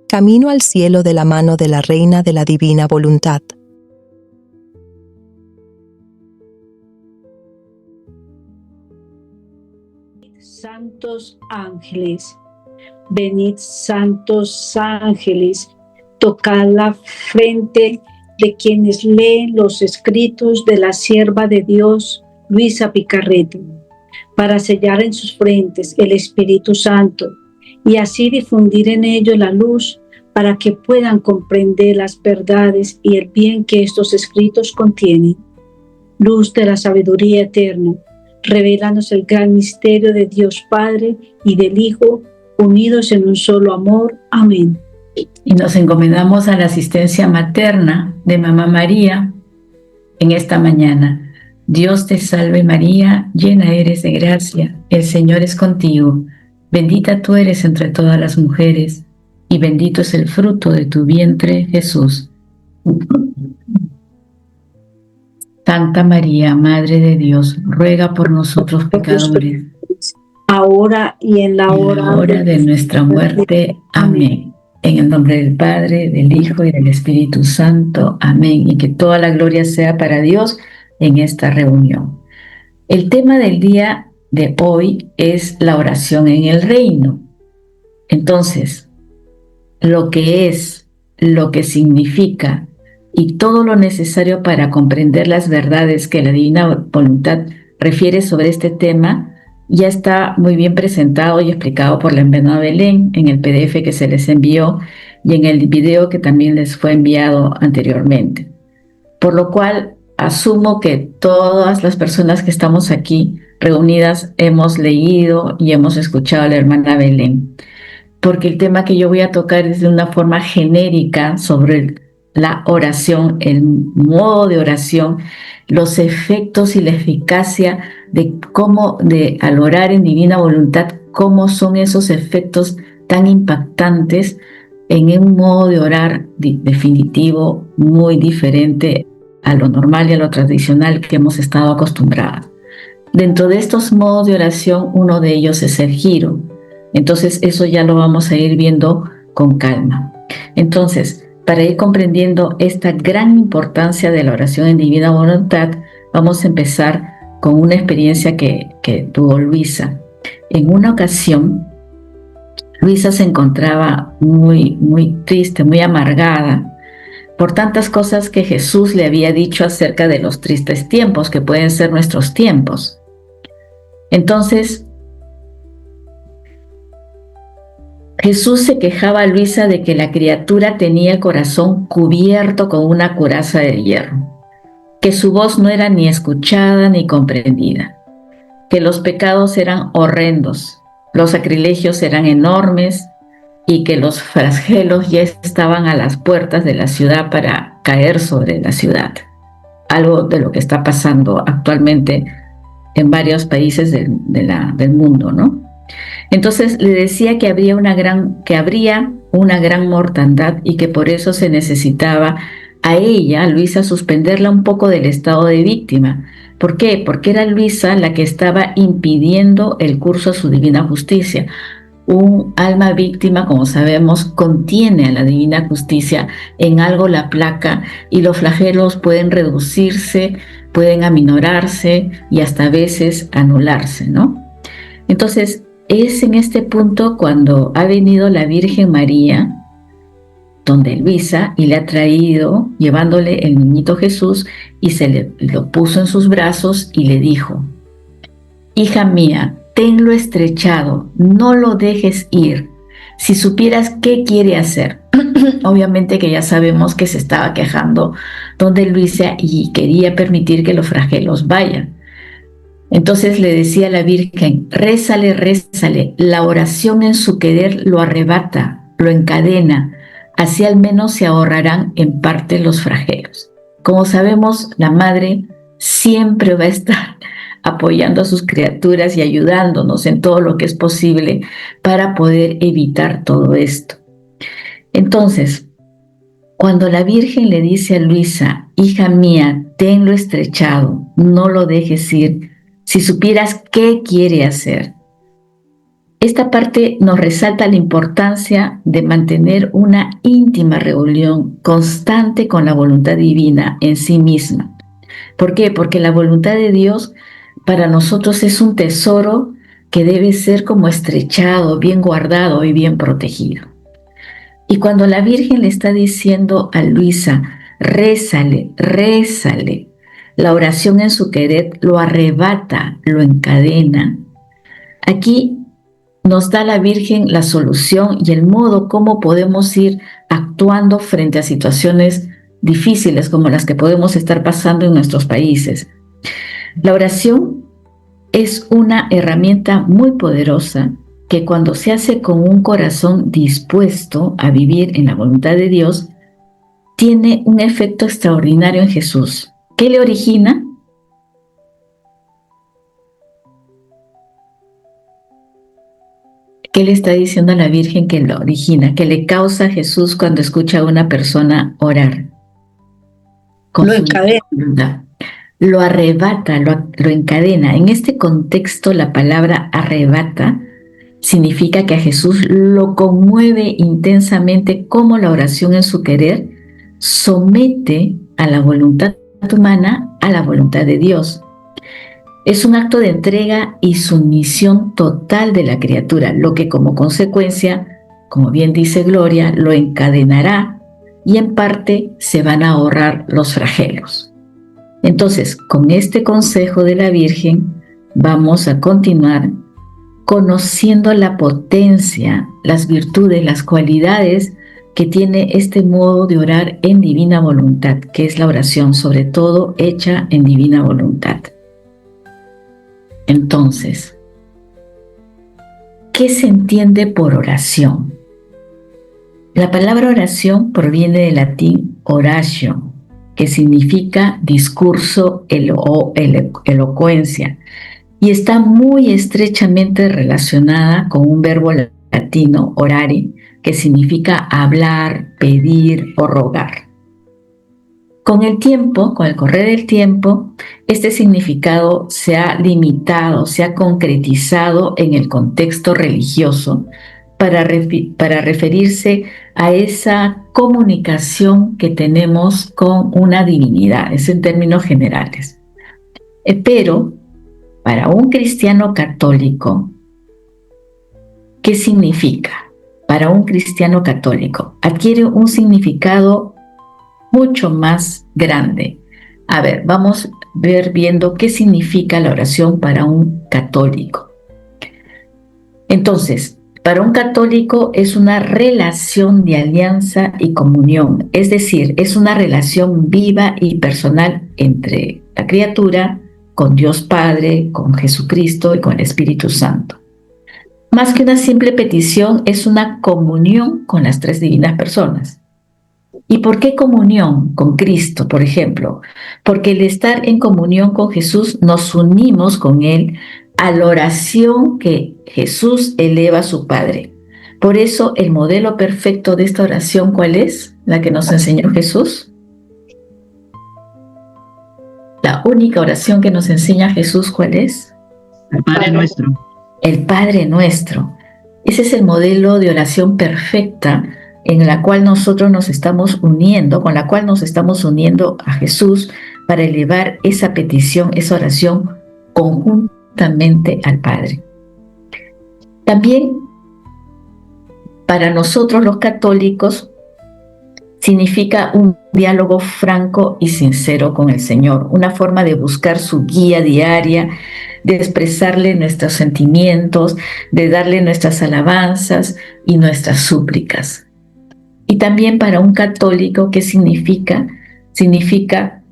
Camino al cielo de la mano de la Reina de la Divina Voluntad. Santos ángeles, venid santos ángeles, tocad la frente de quienes leen los escritos de la sierva de Dios, Luisa Picarreta, para sellar en sus frentes el Espíritu Santo y así difundir en ellos la luz para que puedan comprender las verdades y el bien que estos escritos contienen. Luz de la sabiduría eterna, revélanos el gran misterio de Dios Padre y del Hijo, unidos en un solo amor. Amén. Y nos encomendamos a la asistencia materna de Mamá María en esta mañana. Dios te salve María, llena eres de gracia, el Señor es contigo. Bendita tú eres entre todas las mujeres, y bendito es el fruto de tu vientre, Jesús. Santa María, Madre de Dios, ruega por nosotros pecadores, ahora y en la hora de nuestra muerte. Amén. En el nombre del Padre, del Hijo y del Espíritu Santo. Amén. Y que toda la gloria sea para Dios en esta reunión. El tema del día de hoy es la oración en el reino. Entonces, lo que es, lo que significa y todo lo necesario para comprender las verdades que la Divina Voluntad refiere sobre este tema ya está muy bien presentado y explicado por la hermana Belén en el PDF que se les envió y en el video que también les fue enviado anteriormente. Por lo cual, asumo que todas las personas que estamos aquí reunidas hemos leído y hemos escuchado a la hermana Belén, porque el tema que yo voy a tocar es de una forma genérica sobre la oración, el modo de oración, los efectos y la eficacia de cómo, al orar en divina voluntad, cómo son esos efectos tan impactantes en un modo de orar definitivo, muy diferente a lo normal y a lo tradicional que hemos estado acostumbrados. Dentro de estos modos de oración, uno de ellos es el giro. Entonces, eso ya lo vamos a ir viendo con calma. Entonces, para ir comprendiendo esta gran importancia de la oración en divina voluntad, vamos a empezar con una experiencia que tuvo Luisa. En una ocasión, Luisa se encontraba muy triste, muy amargada, por tantas cosas que Jesús le había dicho acerca de los tristes tiempos, que pueden ser nuestros tiempos. Entonces, Jesús se quejaba a Luisa de que la criatura tenía el corazón cubierto con una coraza de hierro, que su voz no era ni escuchada ni comprendida, que los pecados eran horrendos, los sacrilegios eran enormes y que los flagelos ya estaban a las puertas de la ciudad para caer sobre la ciudad. Algo de lo que está pasando actualmente en varios países del mundo, ¿no? Entonces le decía que habría una gran mortandad y que por eso se necesitaba a ella, Luisa, suspenderla un poco del estado de víctima. ¿Por qué? Porque era Luisa la que estaba impidiendo el curso de su divina justicia. Un alma víctima, como sabemos, contiene a la divina justicia, en algo la aplaca y los flagelos pueden reducirse, pueden aminorarse y hasta a veces anularse, ¿no? Entonces, es en este punto cuando ha venido la Virgen María, donde Luisa, y le ha traído, llevándole el niñito Jesús, y lo puso en sus brazos y le dijo: hija mía, tenlo estrechado, no lo dejes ir. Si supieras qué quiere hacer. Obviamente que ya sabemos que se estaba quejando donde Luisa y quería permitir que los flagelos vayan. Entonces le decía a la Virgen: rézale, rézale, la oración en su querer lo arrebata, lo encadena, así al menos se ahorrarán en parte los flagelos. Como sabemos, la Madre siempre va a estar apoyando a sus criaturas y ayudándonos en todo lo que es posible para poder evitar todo esto. Entonces, cuando la Virgen le dice a Luisa: hija mía, tenlo estrechado, no lo dejes ir, si supieras qué quiere hacer. Esta parte nos resalta la importancia de mantener una íntima reunión constante con la voluntad divina en sí misma. ¿Por qué? Porque la voluntad de Dios para nosotros es un tesoro que debe ser como estrechado, bien guardado y bien protegido. Y cuando la Virgen le está diciendo a Luisa, rézale, rézale, la oración en su querer lo arrebata, lo encadena. Aquí nos da la Virgen la solución y el modo cómo podemos ir actuando frente a situaciones difíciles como las que podemos estar pasando en nuestros países. La oración es una herramienta muy poderosa que cuando se hace con un corazón dispuesto a vivir en la voluntad de Dios, tiene un efecto extraordinario en Jesús. ¿Qué le origina? ¿Qué le está diciendo a la Virgen que lo origina? ¿Qué le causa a Jesús cuando escucha a una persona orar? Lo encadena. Lo arrebata, lo encadena. En este contexto, la palabra arrebata significa que a Jesús lo conmueve intensamente como la oración en su querer somete a la voluntad humana a la voluntad de Dios. Es un acto de entrega y sumisión total de la criatura, lo que como consecuencia, como bien dice Gloria, lo encadenará y en parte se van a ahorrar los flagelos. Entonces, con este consejo de la Virgen, vamos a continuar conociendo la potencia, las virtudes, las cualidades que tiene este modo de orar en divina voluntad, que es la oración, sobre todo hecha en divina voluntad. Entonces, ¿qué se entiende por oración? La palabra oración proviene del latín oratio, que significa discurso o elocuencia, y está muy estrechamente relacionada con un verbo latino, orare, que significa hablar, pedir o rogar. Con el tiempo, con el correr del tiempo, este significado se ha limitado, se ha concretizado en el contexto religioso para referirse a esa comunicación que tenemos con una divinidad, es en términos generales. Pero para un cristiano católico, ¿qué significa? Para un cristiano católico, adquiere un significado mucho más grande. A ver, vamos a ver viendo qué significa la oración para un católico. Entonces, para un católico es una relación de alianza y comunión, es decir, es una relación viva y personal entre la criatura con Dios Padre, con Jesucristo y con el Espíritu Santo. Más que una simple petición, es una comunión con las tres divinas personas. ¿Y por qué comunión con Cristo, por ejemplo? Porque el estar en comunión con Jesús nos unimos con Él a la oración que Jesús eleva a su Padre. Por eso el modelo perfecto de esta oración, ¿cuál es? La que nos enseñó Jesús. La única oración que nos enseña Jesús, ¿cuál es? El Padre Nuestro. El Padre Nuestro. Ese es el modelo de oración perfecta en la cual nosotros nos estamos uniendo, con la cual nos estamos uniendo a Jesús para elevar esa petición, esa oración conjuntamente al Padre. También para nosotros los católicos significa un diálogo franco y sincero con el Señor, una forma de buscar su guía diaria, de expresarle nuestros sentimientos, de darle nuestras alabanzas y nuestras súplicas. Y también para un católico, ¿qué significa? Significa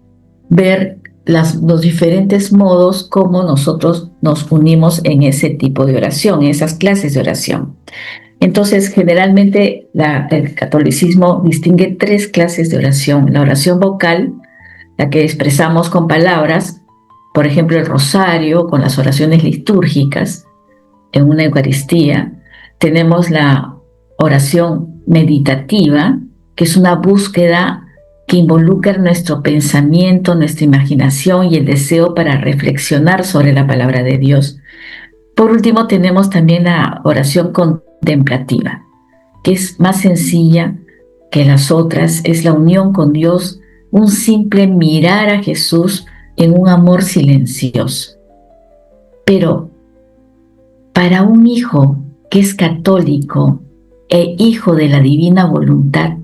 ver los diferentes modos como nosotros nos unimos en ese tipo de oración, en esas clases de oración. Entonces, generalmente el catolicismo distingue tres clases de oración. La oración vocal, la que expresamos con palabras, por ejemplo, el rosario, con las oraciones litúrgicas, en una Eucaristía. Tenemos la oración meditativa, que es una búsqueda que involucra nuestro pensamiento, nuestra imaginación y el deseo para reflexionar sobre la palabra de Dios. Por último, tenemos también la oración contemplativa, que es más sencilla que las otras, es la unión con Dios, un simple mirar a Jesús en un amor silencioso. Pero para un hijo que es católico e hijo de la divina voluntad,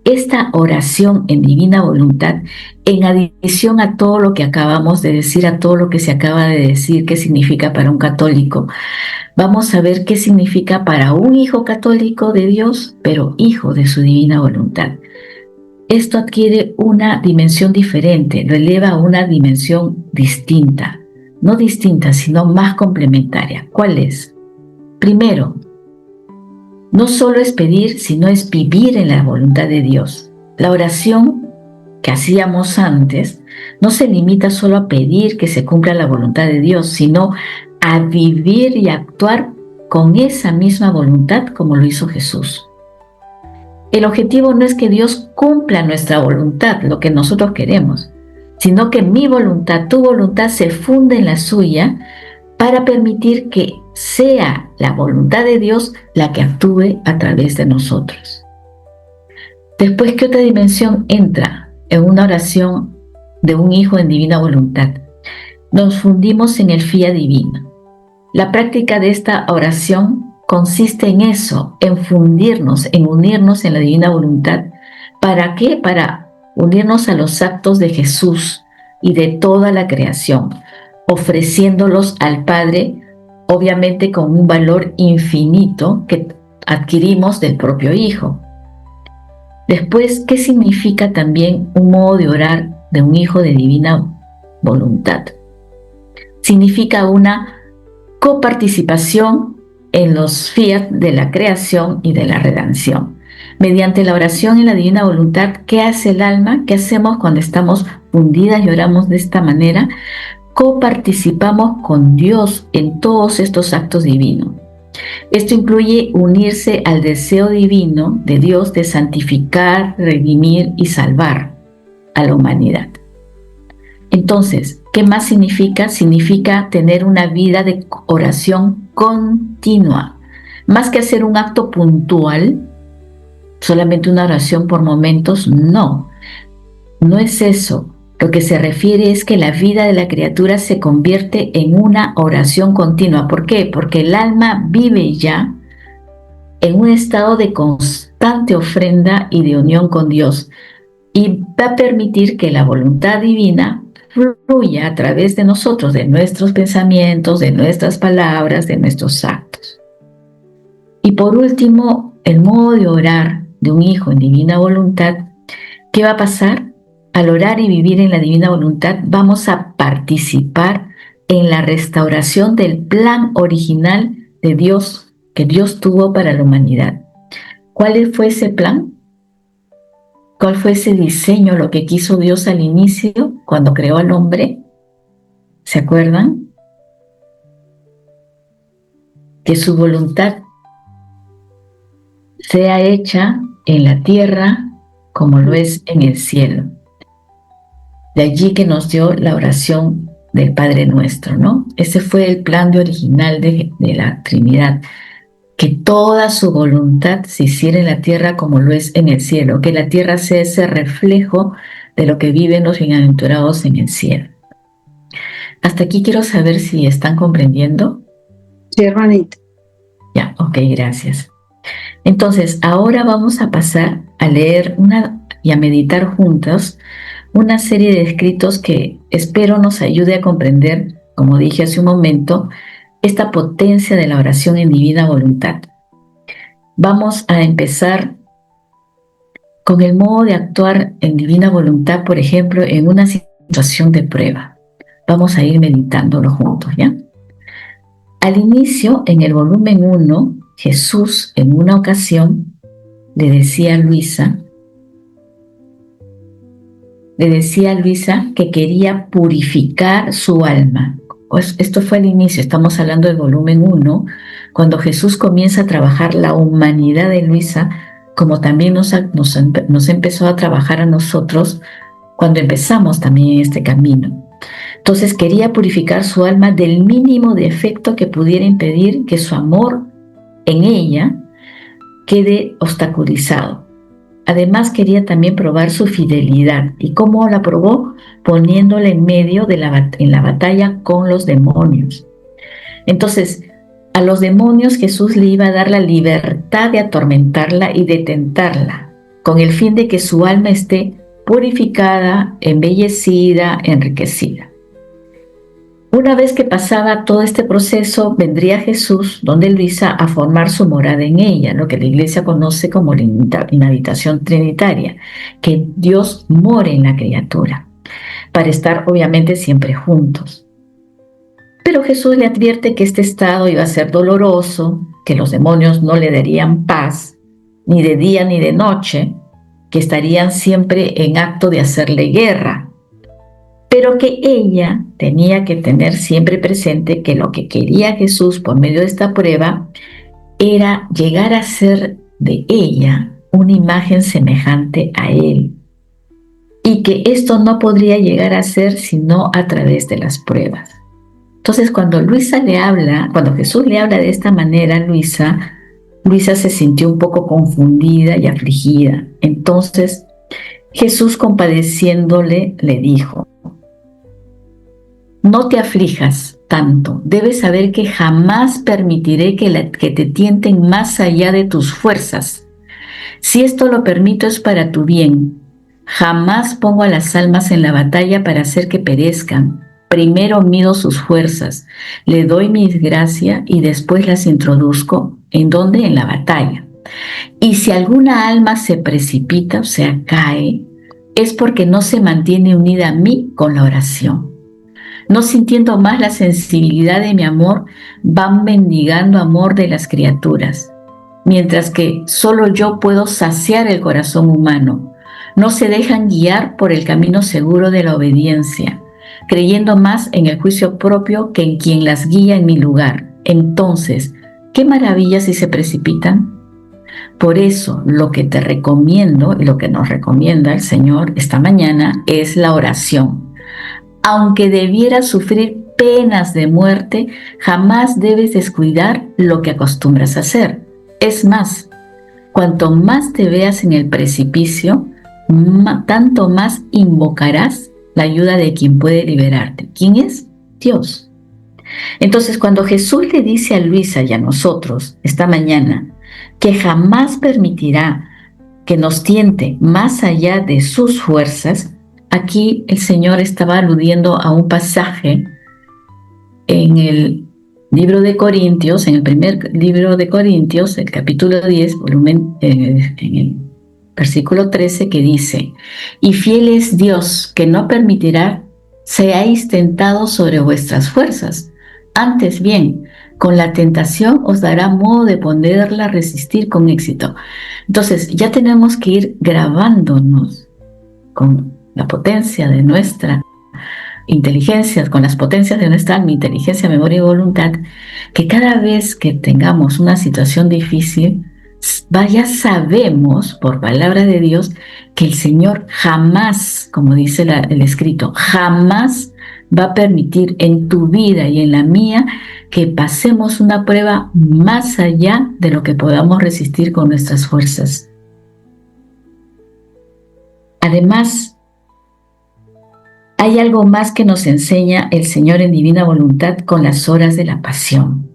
esta oración en divina voluntad, en adición a todo lo que acabamos de decir, a todo lo que se acaba de decir, qué significa para un católico, vamos a ver qué significa para un hijo católico de Dios, pero hijo de su divina voluntad. Esto adquiere una dimensión diferente, lo eleva a una dimensión distinta. No distinta, sino más complementaria. ¿Cuál es? Primero, no solo es pedir, sino es vivir en la voluntad de Dios. La oración que hacíamos antes no se limita solo a pedir que se cumpla la voluntad de Dios, sino a vivir y actuar con esa misma voluntad como lo hizo Jesús. El objetivo no es que Dios cumpla nuestra voluntad, lo que nosotros queremos, sino que mi voluntad, tu voluntad se funde en la suya para permitir que sea la voluntad de Dios la que actúe a través de nosotros. Después, ¿qué otra dimensión entra en una oración de un hijo en divina voluntad? Nos fundimos en el fiat divino. La práctica de esta oración consiste en eso, en fundirnos, en unirnos en la divina voluntad. ¿Para qué? Para unirnos a los actos de Jesús y de toda la creación, ofreciéndolos al Padre, obviamente con un valor infinito que adquirimos del propio Hijo. Después, ¿qué significa también un modo de orar de un hijo de divina voluntad? Significa una coparticipación en los fiat de la creación y de la redención. Mediante la oración en la divina voluntad, ¿qué hace el alma? ¿Qué hacemos cuando estamos fundidas y oramos de esta manera? Coparticipamos con Dios en todos estos actos divinos. Esto incluye unirse al deseo divino de Dios de santificar, redimir y salvar a la humanidad. Entonces, ¿qué más significa? Significa tener una vida de oración continua. Más que hacer un acto puntual, solamente una oración por momentos, no. No es eso. Lo que se refiere es que la vida de la criatura se convierte en una oración continua. ¿Por qué? Porque el alma vive ya en un estado de constante ofrenda y de unión con Dios, y va a permitir que la voluntad divina fluya a través de nosotros, de nuestros pensamientos, de nuestras palabras, de nuestros actos. Y por último, el modo de orar de un hijo en divina voluntad. ¿Qué va a pasar? Al orar y vivir en la divina voluntad, vamos a participar en la restauración del plan original de Dios, que Dios tuvo para la humanidad. ¿Cuál fue ese plan? ¿Cuál fue ese diseño, lo que quiso Dios al inicio, cuando creó al hombre? ¿Se acuerdan? Que su voluntad sea hecha en la tierra como lo es en el cielo. De allí que nos dio la oración del Padre Nuestro, ¿no? Ese fue el plan original de la Trinidad, que toda su voluntad se hiciera en la tierra como lo es en el cielo, que la tierra sea ese reflejo de lo que viven los bienaventurados en el cielo. Hasta aquí quiero saber si están comprendiendo. Sí, hermanita. Ya, ok, gracias. Entonces, ahora vamos a pasar a leer y a meditar juntos una serie de escritos que espero nos ayude a comprender, como dije hace un momento, esta potencia de la oración en divina voluntad. Vamos a empezar con el modo de actuar en divina voluntad, por ejemplo, en una situación de prueba. Vamos a ir meditándolo juntos, ¿ya? Al inicio, en el volumen 1, Jesús en una ocasión le decía a Luisa que quería purificar su alma. Pues esto fue al inicio, estamos hablando del volumen 1, cuando Jesús comienza a trabajar la humanidad de Luisa, como también nos empezó a trabajar a nosotros cuando empezamos también en este camino. Entonces quería purificar su alma del mínimo defecto que pudiera impedir que su amor en ella quede obstaculizado. Además quería también probar su fidelidad. ¿Y cómo la probó? Poniéndola en medio de en la batalla con los demonios. Entonces, a los demonios Jesús le iba a dar la libertad de atormentarla y de tentarla, con el fin de que su alma esté purificada, embellecida, enriquecida. Una vez que pasaba todo este proceso, vendría Jesús, donde Luisa, a formar su morada en ella, lo que la Iglesia conoce como la inhabitación trinitaria, que Dios more en la criatura, para estar obviamente siempre juntos. Pero Jesús le advierte que este estado iba a ser doloroso, que los demonios no le darían paz, ni de día ni de noche, que estarían siempre en acto de hacerle guerra, pero que ella tenía que tener siempre presente que lo que quería Jesús por medio de esta prueba era llegar a ser de ella una imagen semejante a Él, y que esto no podría llegar a ser sino a través de las pruebas. Entonces, cuando Jesús le habla de esta manera a Luisa se sintió un poco confundida y afligida. Entonces, Jesús, compadeciéndole, le dijo: no te aflijas tanto, debes saber que jamás permitiré que te tienten más allá de tus fuerzas. Si esto lo permito es para tu bien. Jamás pongo a las almas en la batalla para hacer que perezcan. Primero mido sus fuerzas, le doy mi gracia y después las introduzco. ¿En dónde? En la batalla. Y si alguna alma se precipita, o sea, cae, es porque no se mantiene unida a mí con la oración. No sintiendo más la sensibilidad de mi amor, van mendigando amor de las criaturas, mientras que solo yo puedo saciar el corazón humano. No se dejan guiar por el camino seguro de la obediencia, creyendo más en el juicio propio que en quien las guía en mi lugar. Entonces, ¿qué maravilla si se precipitan? Por eso, lo que te recomiendo y lo que nos recomienda el Señor esta mañana es la oración. Aunque debieras sufrir penas de muerte, jamás debes descuidar lo que acostumbras a hacer. Es más, cuanto más te veas en el precipicio, tanto más invocarás la ayuda de quien puede liberarte. ¿Quién es? Dios. Entonces, cuando Jesús le dice a Luisa y a nosotros esta mañana que jamás permitirá que nos tiente más allá de sus fuerzas, aquí el Señor estaba aludiendo a un pasaje en el libro de Corintios, en el primer libro de Corintios, el capítulo 10, en el versículo 13, que dice: y fiel es Dios, que no permitirá seáis tentados sobre vuestras fuerzas. Antes bien, con la tentación os dará modo de poderla resistir con éxito. Entonces, ya tenemos que ir grabándonos con la potencia de nuestra inteligencia, con las potencias de nuestra alma, inteligencia, memoria y voluntad, que cada vez que tengamos una situación difícil, ya sabemos por palabra de Dios que el Señor jamás, como dice el escrito, jamás va a permitir en tu vida y en la mía que pasemos una prueba más allá de lo que podamos resistir con nuestras fuerzas. Además, hay algo más que nos enseña el Señor en divina voluntad con las horas de la pasión.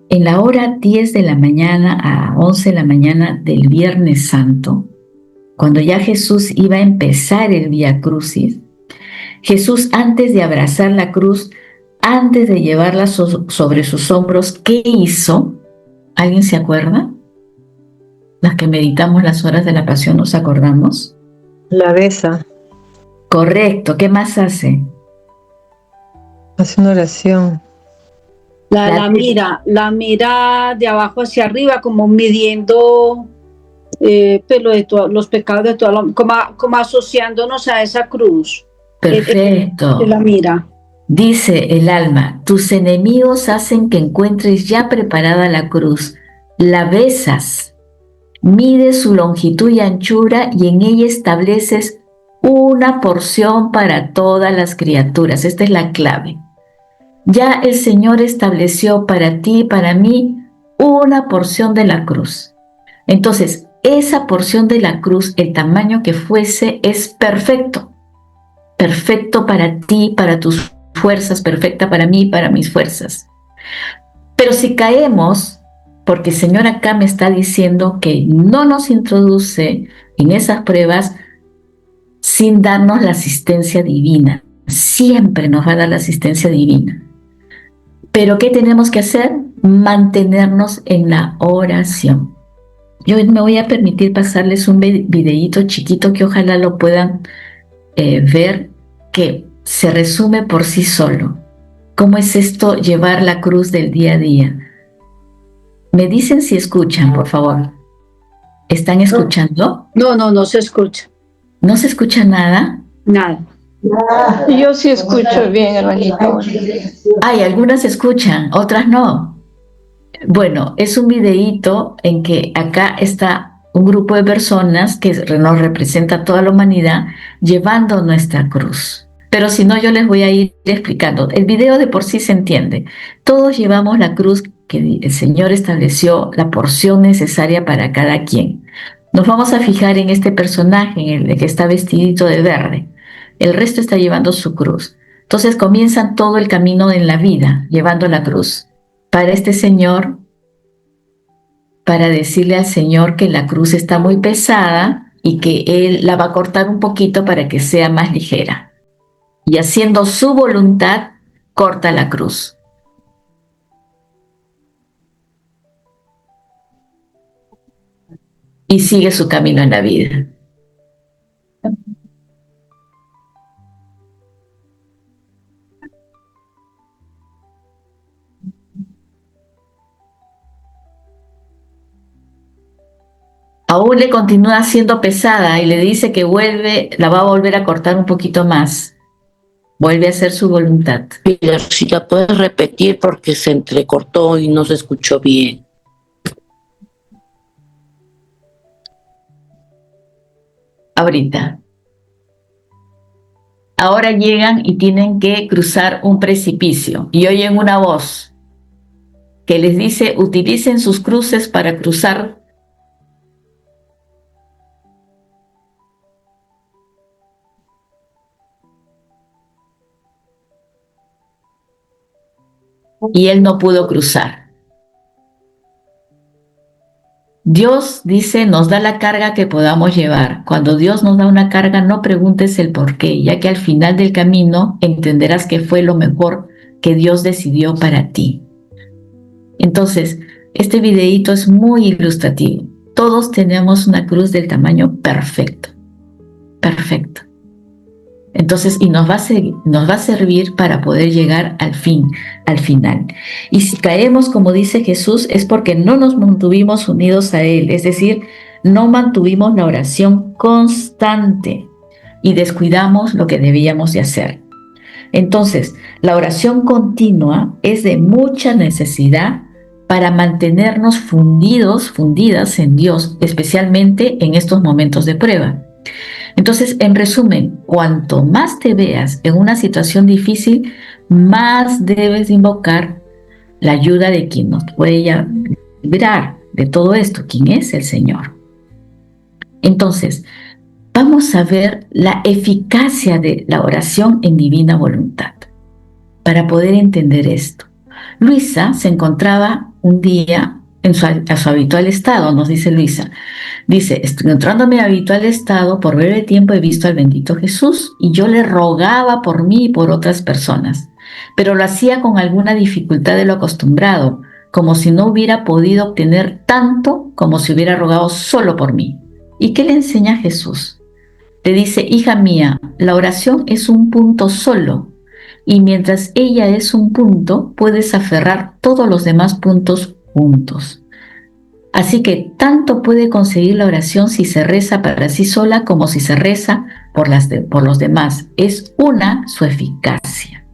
En la hora 10 de la mañana a 11 de la mañana del Viernes Santo, cuando ya Jesús iba a empezar el Vía Crucis, Jesús, antes de abrazar la cruz, antes de llevarla sobre sus hombros, ¿qué hizo? ¿Alguien se acuerda? Las que meditamos las horas de la pasión, ¿nos acordamos? La besa. Correcto. ¿Qué más hace? Hace una oración. La mira de abajo hacia arriba, como midiendo los pecados de toda la, como asociándonos a esa cruz. Perfecto. La mira. Dice el alma: tus enemigos hacen que encuentres ya preparada la cruz. La besas, mides su longitud y anchura y en ella estableces una porción para todas las criaturas. Esta es la clave. Ya el Señor estableció para ti y para mí una porción de la cruz. Entonces, esa porción de la cruz, el tamaño que fuese, es perfecto. Perfecto para ti, para tus fuerzas, perfecta para mí, para mis fuerzas. Pero si caemos, porque el Señor acá me está diciendo que no nos introduce en esas pruebas sin darnos la asistencia divina. Siempre nos va a dar la asistencia divina. Pero ¿qué tenemos que hacer? Mantenernos en la oración. Yo me voy a permitir pasarles un videíto chiquito que ojalá lo puedan ver, que se resume por sí solo. ¿Cómo es esto llevar la cruz del día a día? Me dicen si escuchan, por favor. ¿Están escuchando? No se escucha. ¿No se escucha nada? Nada. Yo sí escucho bien, hermanito. Ay, algunas escuchan, otras no. Bueno, es un videíto en que acá está un grupo de personas que nos representa a toda la humanidad llevando nuestra cruz. Pero si no, yo les voy a ir explicando. El video de por sí se entiende. Todos llevamos la cruz que el Señor estableció, la porción necesaria para cada quien. Nos vamos a fijar en este personaje, en el que está vestidito de verde. El resto está llevando su cruz. Entonces comienzan todo el camino en la vida, llevando la cruz. Para este señor, para decirle al Señor que la cruz está muy pesada y que Él la va a cortar un poquito para que sea más ligera. Y haciendo su voluntad, corta la cruz. Y sigue su camino en la vida. Aún le continúa siendo pesada y le dice que la va a volver a cortar un poquito más. Vuelve a hacer su voluntad. Si la puedes repetir porque se entrecortó y no se escuchó bien. Ahorita. Ahora llegan y tienen que cruzar un precipicio y oyen una voz que les dice: utilicen sus cruces para cruzar. Y él no pudo cruzar. Dios dice, nos da la carga que podamos llevar. Cuando Dios nos da una carga, no preguntes el por qué, ya que al final del camino entenderás que fue lo mejor que Dios decidió para ti. Entonces, este videíto es muy ilustrativo. Todos tenemos una cruz del tamaño perfecto. Perfecto. Entonces, y nos va a servir para poder llegar al final. Y si caemos, como dice Jesús, es porque no nos mantuvimos unidos a Él, es decir, no mantuvimos la oración constante y descuidamos lo que debíamos de hacer. Entonces, la oración continua es de mucha necesidad para mantenernos fundidas en Dios, especialmente en estos momentos de prueba. Entonces, en resumen, cuanto más te veas en una situación difícil, más debes invocar la ayuda de quien nos puede librar de todo esto, quien es el Señor. Entonces, vamos a ver la eficacia de la oración en divina voluntad para poder entender esto. Luisa se encontraba un día a su habitual estado, nos dice Luisa. Dice, entrando a mi habitual estado, por breve tiempo he visto al bendito Jesús y yo le rogaba por mí y por otras personas, pero lo hacía con alguna dificultad de lo acostumbrado, como si no hubiera podido obtener tanto como si hubiera rogado solo por mí. ¿Y qué le enseña Jesús? Le dice, hija mía, la oración es un punto solo, y mientras ella es un punto, puedes aferrar todos los demás puntos juntos. Así que tanto puede conseguir la oración si se reza para sí sola como si se reza por los demás. Es una su eficacia.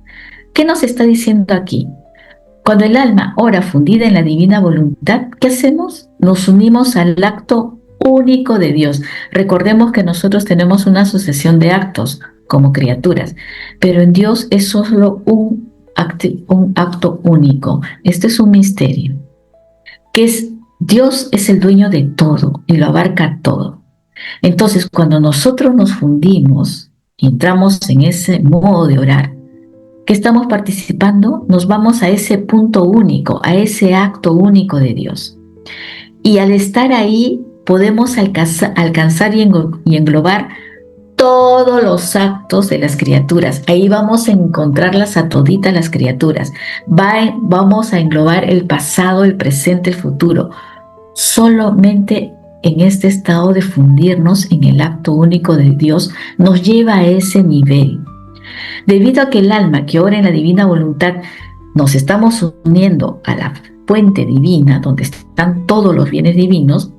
¿Qué nos está diciendo aquí? Cuando el alma ora fundida en la divina voluntad, ¿qué hacemos? Nos unimos al acto único de Dios. Recordemos que nosotros tenemos una sucesión de actos como criaturas, pero en Dios es solo un acto único. Este es un misterio, que es Dios es el dueño de todo y lo abarca todo. Entonces, cuando nosotros nos fundimos y entramos en ese modo de orar, ¿qué estamos participando? Nos vamos a ese punto único, a ese acto único de Dios. Y al estar ahí podemos alcanzar y englobar todos los actos de las criaturas. Ahí vamos a encontrarlas a toditas las criaturas. Vamos a englobar el pasado, el presente, el futuro. Solamente en este estado de fundirnos en el acto único de Dios nos lleva a ese nivel. Debido a que el alma que ora en la divina voluntad nos estamos uniendo a la fuente divina donde están todos los bienes divinos,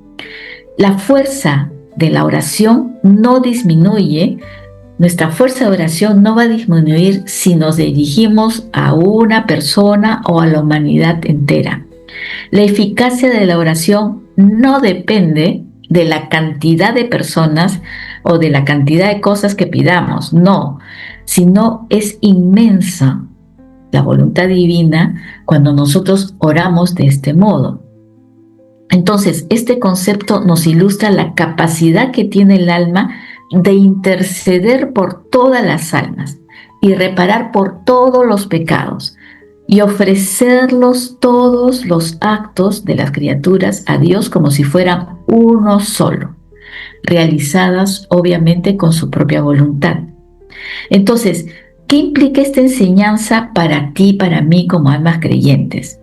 la fuerza de la oración no disminuye. Nuestra fuerza de oración no va a disminuir si nos dirigimos a una persona o a la humanidad entera. La eficacia de la oración no depende de la cantidad de personas o de la cantidad de cosas que pidamos, no, sino es inmensa la voluntad divina cuando nosotros oramos de este modo. Entonces, este concepto nos ilustra la capacidad que tiene el alma de interceder por todas las almas y reparar por todos los pecados y ofrecerlos todos los actos de las criaturas a Dios como si fueran uno solo, realizadas obviamente con su propia voluntad. Entonces, ¿qué implica esta enseñanza para ti, para mí como almas creyentes?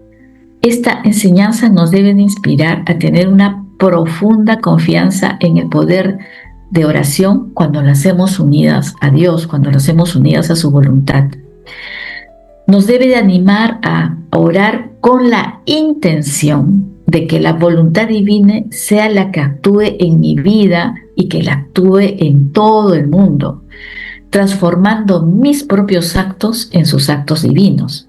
Esta enseñanza nos debe de inspirar a tener una profunda confianza en el poder de oración cuando las hacemos unidas a Dios, cuando las hacemos unidas a su voluntad. Nos debe de animar a orar con la intención de que la voluntad divina sea la que actúe en mi vida y que la actúe en todo el mundo, transformando mis propios actos en sus actos divinos.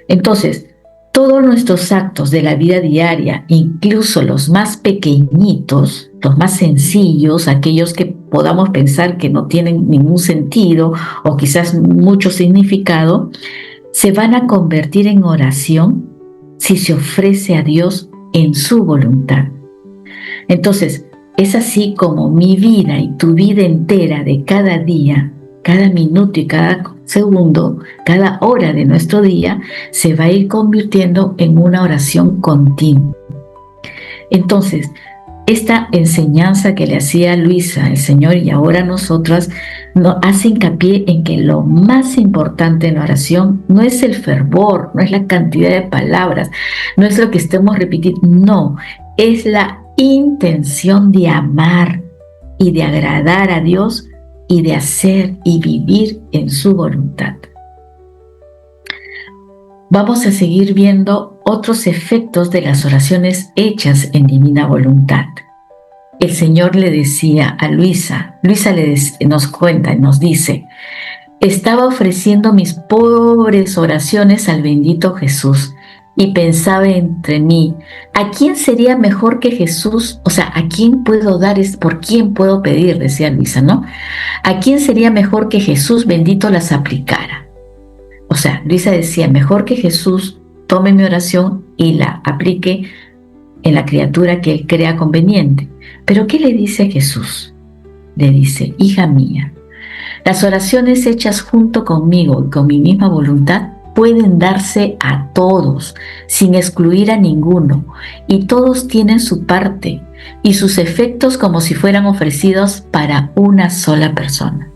Entonces, todos nuestros actos de la vida diaria, incluso los más pequeñitos, los más sencillos, aquellos que podamos pensar que no tienen ningún sentido o quizás mucho significado, se van a convertir en oración si se ofrece a Dios en su voluntad. Entonces, es así como mi vida y tu vida entera de cada día, cada minuto y cada segundo, cada hora de nuestro día, se va a ir convirtiendo en una oración continua. Entonces, esta enseñanza que le hacía Luisa, el Señor, y ahora nosotras, nos hace hincapié en que lo más importante en la oración no es el fervor, no es la cantidad de palabras, no es lo que estemos repitiendo, no, es la intención de amar y de agradar a Dios y de hacer y vivir en su voluntad. Vamos a seguir viendo otros efectos de las oraciones hechas en divina voluntad. El Señor le decía a Luisa nos cuenta y nos dice: estaba ofreciendo mis pobres oraciones al bendito Jesús y pensaba entre mí, ¿a quién sería mejor que Jesús? O sea, ¿a quién puedo dar? ¿Por quién puedo pedir? Decía Luisa, ¿no? ¿A quién sería mejor que Jesús bendito las aplicara? O sea, Luisa decía, mejor que Jesús tome mi oración y la aplique en la criatura que él crea conveniente. Pero ¿qué le dice Jesús? Le dice, hija mía, las oraciones hechas junto conmigo y con mi misma voluntad pueden darse a todos, sin excluir a ninguno, y todos tienen su parte y sus efectos como si fueran ofrecidos para una sola persona.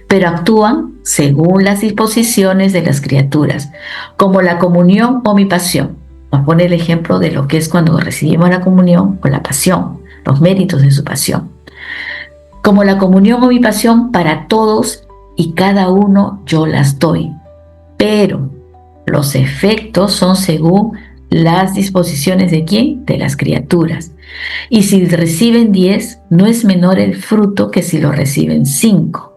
Pero actúan según las disposiciones de las criaturas, como la comunión o mi pasión. Nos pone el ejemplo de lo que es cuando recibimos la comunión o la pasión, los méritos de su pasión. Como la comunión o mi pasión para todos y cada uno yo las doy. Pero los efectos son según las disposiciones ¿de quién? De las criaturas. Y si reciben 10, no es menor el fruto que si lo reciben 5.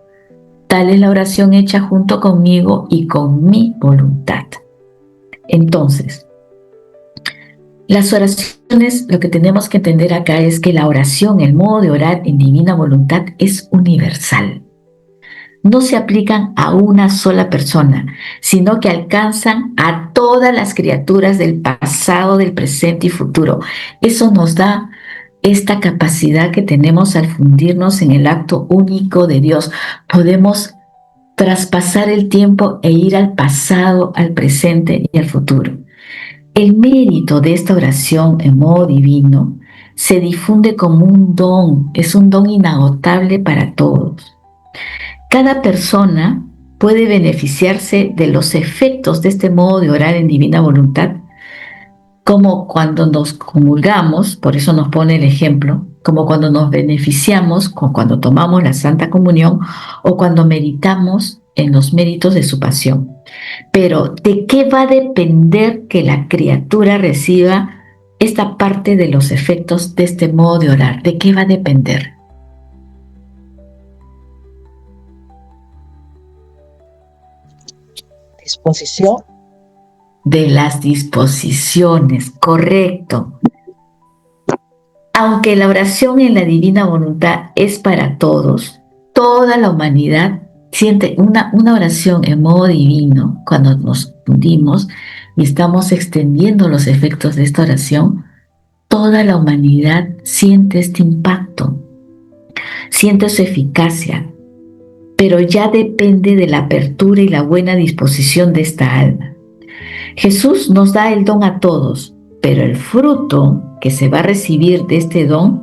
Tal es la oración hecha junto conmigo y con mi voluntad. Entonces, Las oraciones, lo que tenemos que entender acá es que la oración, el modo de orar en divina voluntad es universal. No se aplican a una sola persona, sino que alcanzan a todas las criaturas del pasado, del presente y futuro. Eso nos da esta capacidad que tenemos al fundirnos en el acto único de Dios. Podemos traspasar el tiempo e ir al pasado, al presente y al futuro. El mérito de esta oración en modo divino se difunde como un don, es un don inagotable para todos. Cada persona puede beneficiarse de los efectos de este modo de orar en divina voluntad, como cuando nos comulgamos, por eso nos pone el ejemplo, como cuando nos beneficiamos, cuando tomamos la Santa Comunión o cuando meditamos en los méritos de su pasión. Pero ¿de qué va a depender que la criatura reciba esta parte de los efectos de este modo de orar? ¿De qué va a depender? Disposición. De las disposiciones, correcto. Aunque la oración en la divina voluntad es para todos, toda la humanidad siente una oración en modo divino. Cuando nos fundimos y estamos extendiendo los efectos de esta oración, toda la humanidad siente este impacto, siente su eficacia, pero ya depende de la apertura y la buena disposición de esta alma. Jesús nos da el don a todos, pero el fruto que se va a recibir de este don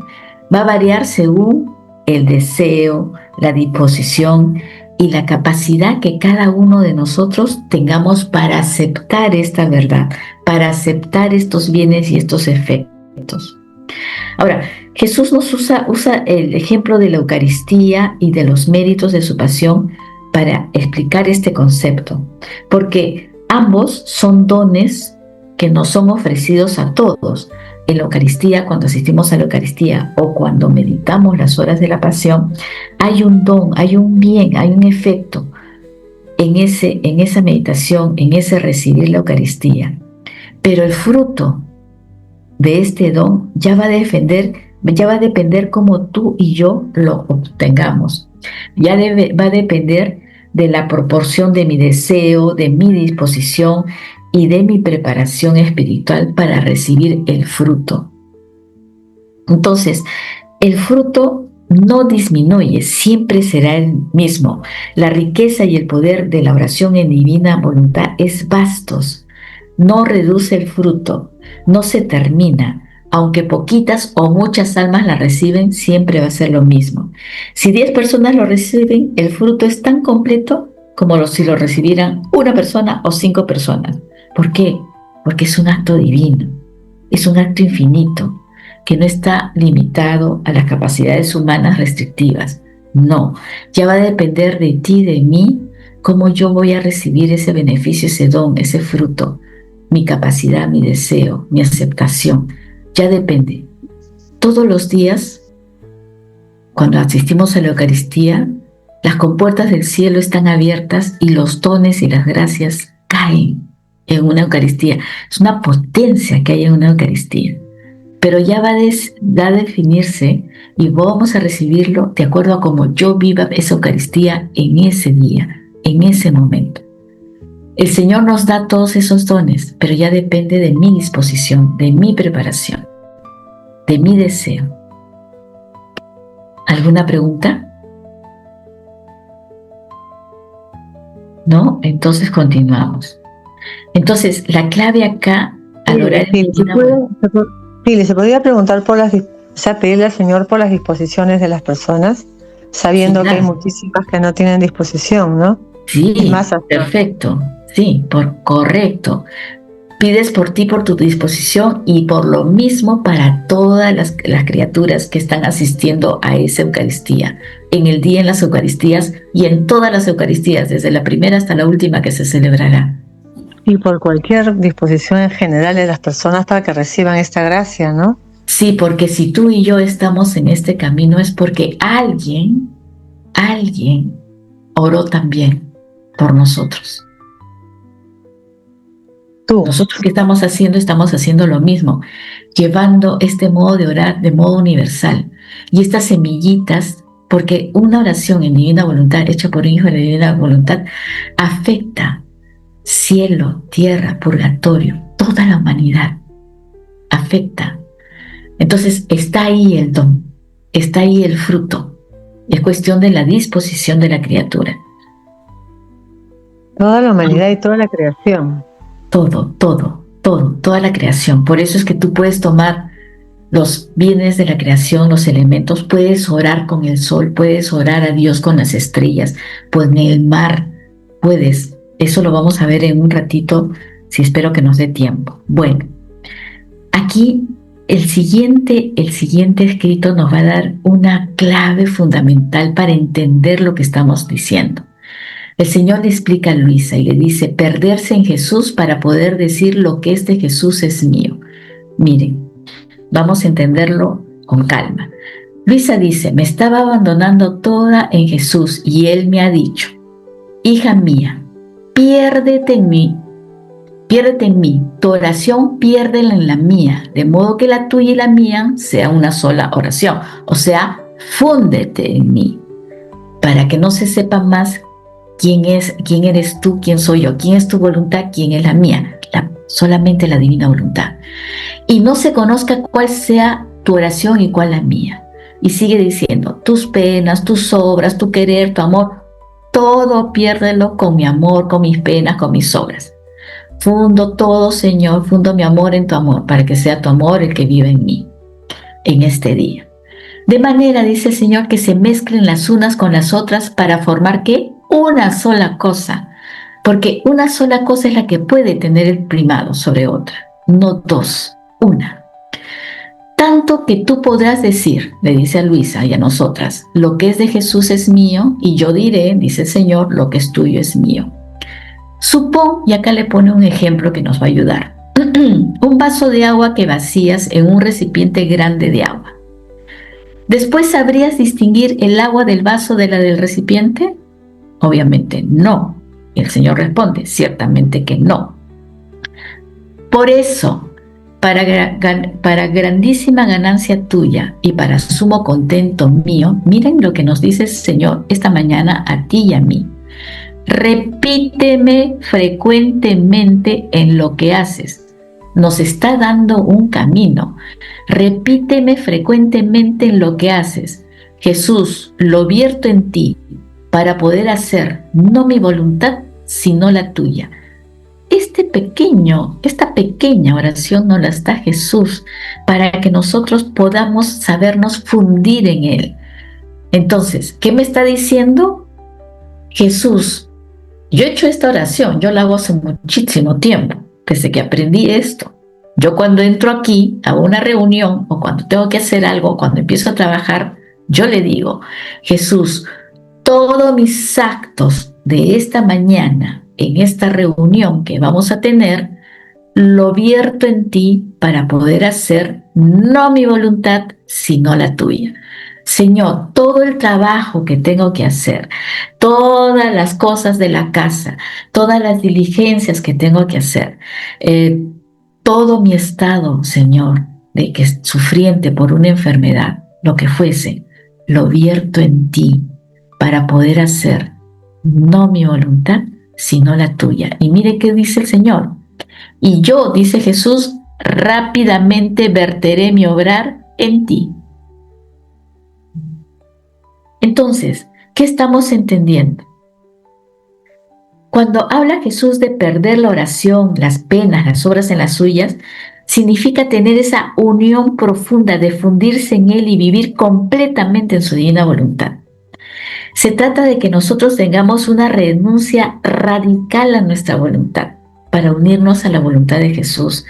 va a variar según el deseo, la disposición y la capacidad que cada uno de nosotros tengamos para aceptar esta verdad, para aceptar estos bienes y estos efectos. Ahora, Jesús nos usa el ejemplo de la Eucaristía y de los méritos de su pasión para explicar este concepto, porque ambos son dones que nos son ofrecidos a todos. En la Eucaristía, cuando asistimos a la Eucaristía o cuando meditamos las horas de la pasión, hay un don, hay un bien, hay un efecto en esa meditación, en ese recibir la Eucaristía. Pero el fruto de este don ya va a depender cómo tú y yo lo obtengamos. Va a depender de la proporción de mi deseo, de mi disposición y de mi preparación espiritual para recibir el fruto. Entonces, el fruto no disminuye, siempre será el mismo. La riqueza y el poder de la oración en divina voluntad es vastos. No reduce el fruto, no se termina. Aunque poquitas o muchas almas la reciben, siempre va a ser lo mismo. Si 10 personas lo reciben, el fruto es tan completo como si lo recibieran una persona o 5 personas. ¿Por qué? Porque es un acto divino, es un acto infinito, que no está limitado a las capacidades humanas restrictivas. No, ya va a depender de ti, de mí, cómo yo voy a recibir ese beneficio, ese don, ese fruto, mi capacidad, mi deseo, mi aceptación. Ya depende. Todos los días, cuando asistimos a la Eucaristía, las compuertas del cielo están abiertas y los dones y las gracias caen en una Eucaristía. Es una potencia que hay en una Eucaristía. Pero ya va a definirse y vamos a recibirlo de acuerdo a cómo yo viva esa Eucaristía en ese día, en ese momento. El Señor nos da todos esos dones, pero ya depende de mi disposición, de mi preparación, de mi deseo. ¿Alguna pregunta? ¿No? Entonces continuamos. Entonces, la clave acá, al orar en divina voluntad. Pili, ¿se podría preguntar pedirle al Señor por las disposiciones de las personas, sabiendo que hay muchísimas que no tienen disposición, ¿no? Sí, perfecto. Sí, correcto. Pides por ti, por tu disposición y por lo mismo para todas las criaturas que están asistiendo a esa Eucaristía, en el día en las Eucaristías y en todas las Eucaristías, desde la primera hasta la última que se celebrará. Y por cualquier disposición en general de las personas para que reciban esta gracia, ¿no? Sí, porque si tú y yo estamos en este camino es porque alguien oró también por nosotros. Tú. Nosotros, ¿qué estamos haciendo? Estamos haciendo lo mismo, llevando este modo de orar de modo universal. Y estas semillitas, porque una oración en divina voluntad, hecha por un hijo de divina voluntad, afecta cielo, tierra, purgatorio, toda la humanidad. Afecta. Entonces está ahí el don, está ahí el fruto. Es cuestión de la disposición de la criatura. Toda la humanidad y toda la creación. Toda la creación. Por eso es que tú puedes tomar los bienes de la creación, los elementos, puedes orar con el sol, puedes orar a Dios con las estrellas, pues en el mar puedes. Eso lo vamos a ver en un ratito, si espero que nos dé tiempo. Bueno, aquí el siguiente escrito nos va a dar una clave fundamental para entender lo que estamos diciendo. El Señor le explica a Luisa y le dice, perderse en Jesús para poder decir lo que es de Jesús es mío. Miren, vamos a entenderlo con calma. Luisa dice, me estaba abandonando toda en Jesús y Él me ha dicho, hija mía, piérdete en mí, tu oración piérdela en la mía, de modo que la tuya y la mía sea una sola oración, o sea, fúndete en mí, para que no se sepa más quién eres tú, quién soy yo, quién es tu voluntad, quién es la mía, solamente la divina voluntad. Y no se conozca cuál sea tu oración y cuál la mía. Y sigue diciendo, tus penas, tus obras, tu querer, tu amor, todo piérdelo con mi amor, con mis penas, con mis obras. Fundo todo, Señor, fundo mi amor en tu amor, para que sea tu amor el que vive en mí, en este día. De manera, dice el Señor, que se mezclen las unas con las otras para formar, ¿qué? Una sola cosa, porque una sola cosa es la que puede tener el primado sobre otra, no dos, una. Tanto que tú podrás decir, le dice a Luisa y a nosotras, lo que es de Jesús es mío, y yo diré, dice el Señor, lo que es tuyo es mío. Supón, y acá le pone un ejemplo que nos va a ayudar, un vaso de agua que vacías en un recipiente grande de agua. ¿Después sabrías distinguir el agua del vaso de la del recipiente? Obviamente no. Y el Señor responde, ciertamente que no. Por eso, para grandísima ganancia tuya y para sumo contento mío, miren lo que nos dice el Señor esta mañana a ti y a mí. Repíteme frecuentemente en lo que haces. Nos está dando un camino. Repíteme frecuentemente en lo que haces. Jesús, lo vierto en ti para poder hacer no mi voluntad, sino la tuya. Esta pequeña oración nos la da Jesús para que nosotros podamos sabernos fundir en Él. Entonces, ¿qué me está diciendo? Jesús, yo he hecho esta oración, yo la hago hace muchísimo tiempo, desde que aprendí esto. Yo cuando entro aquí a una reunión o cuando tengo que hacer algo, cuando empiezo a trabajar, yo le digo, Jesús, todos mis actos de esta mañana, en esta reunión que vamos a tener, lo vierto en ti para poder hacer no mi voluntad, sino la tuya. Señor, todo el trabajo que tengo que hacer, todas las cosas de la casa, todas las diligencias que tengo que hacer, todo mi estado, Señor, de que sufriente por una enfermedad, lo que fuese, lo vierto en ti para poder hacer no mi voluntad, sino la tuya. Y mire qué dice el Señor. Y yo, dice Jesús, rápidamente verteré mi obrar en ti. Entonces, ¿qué estamos entendiendo? Cuando habla Jesús de perder la oración, las penas, las obras en las suyas, significa tener esa unión profunda de fundirse en Él y vivir completamente en su divina voluntad. Se trata de que nosotros tengamos una renuncia radical a nuestra voluntad para unirnos a la voluntad de Jesús,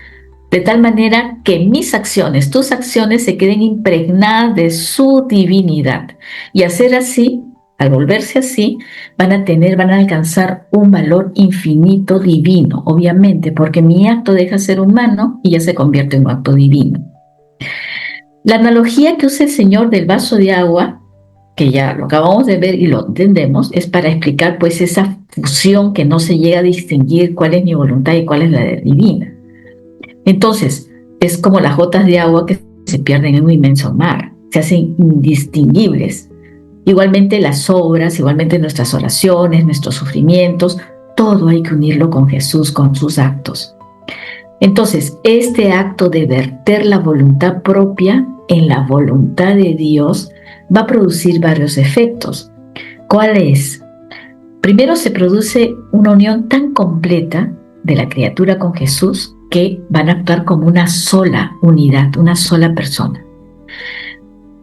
de tal manera que mis acciones, tus acciones se queden impregnadas de su divinidad. Y hacer así, al volverse así, van a alcanzar un valor infinito divino, obviamente, porque mi acto deja de ser humano y ya se convierte en un acto divino. La analogía que usa el Señor del vaso de agua que ya lo acabamos de ver y lo entendemos, es para explicar pues esa fusión que no se llega a distinguir cuál es mi voluntad y cuál es la divina. Entonces, es como las gotas de agua que se pierden en un inmenso mar, se hacen indistinguibles. Igualmente las obras, igualmente nuestras oraciones, nuestros sufrimientos, todo hay que unirlo con Jesús, con sus actos. Entonces, este acto de verter la voluntad propia en la voluntad de Dios va a producir varios efectos. ¿Cuál es? Primero se produce una unión tan completa de la criatura con Jesús que van a actuar como una sola unidad, una sola persona.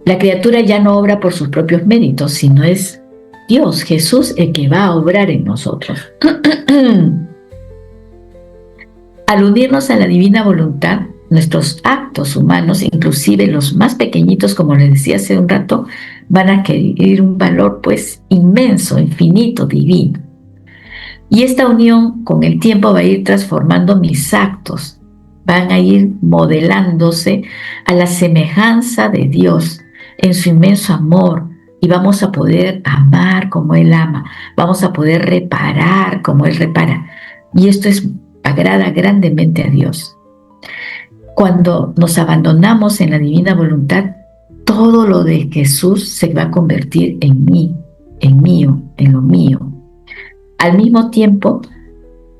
La criatura ya no obra por sus propios méritos, sino es Dios, Jesús, el que va a obrar en nosotros. Al unirnos a la divina voluntad, nuestros actos humanos, inclusive los más pequeñitos, como les decía hace un rato, van a adquirir un valor pues inmenso, infinito, divino. Y esta unión con el tiempo va a ir transformando mis actos, van a ir modelándose a la semejanza de Dios en su inmenso amor, y vamos a poder amar como Él ama, vamos a poder reparar como Él repara. Y esto agrada grandemente a Dios. Cuando nos abandonamos en la divina voluntad, todo lo de Jesús se va a convertir en mí, en mío, en lo mío. Al mismo tiempo,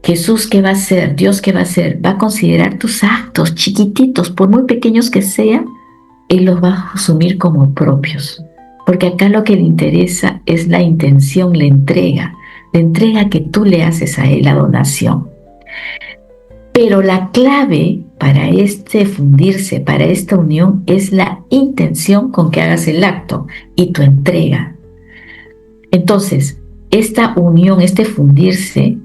Jesús, ¿qué va a hacer? Dios, ¿qué va a hacer? Va a considerar tus actos chiquititos, por muy pequeños que sean, Él los va a asumir como propios. Porque acá lo que le interesa es la intención, la entrega que tú le haces a Él, la donación. Pero la clave para este fundirse, para esta unión, es la intención con que hagas el acto y tu entrega. Entonces, esta unión, este fundirse,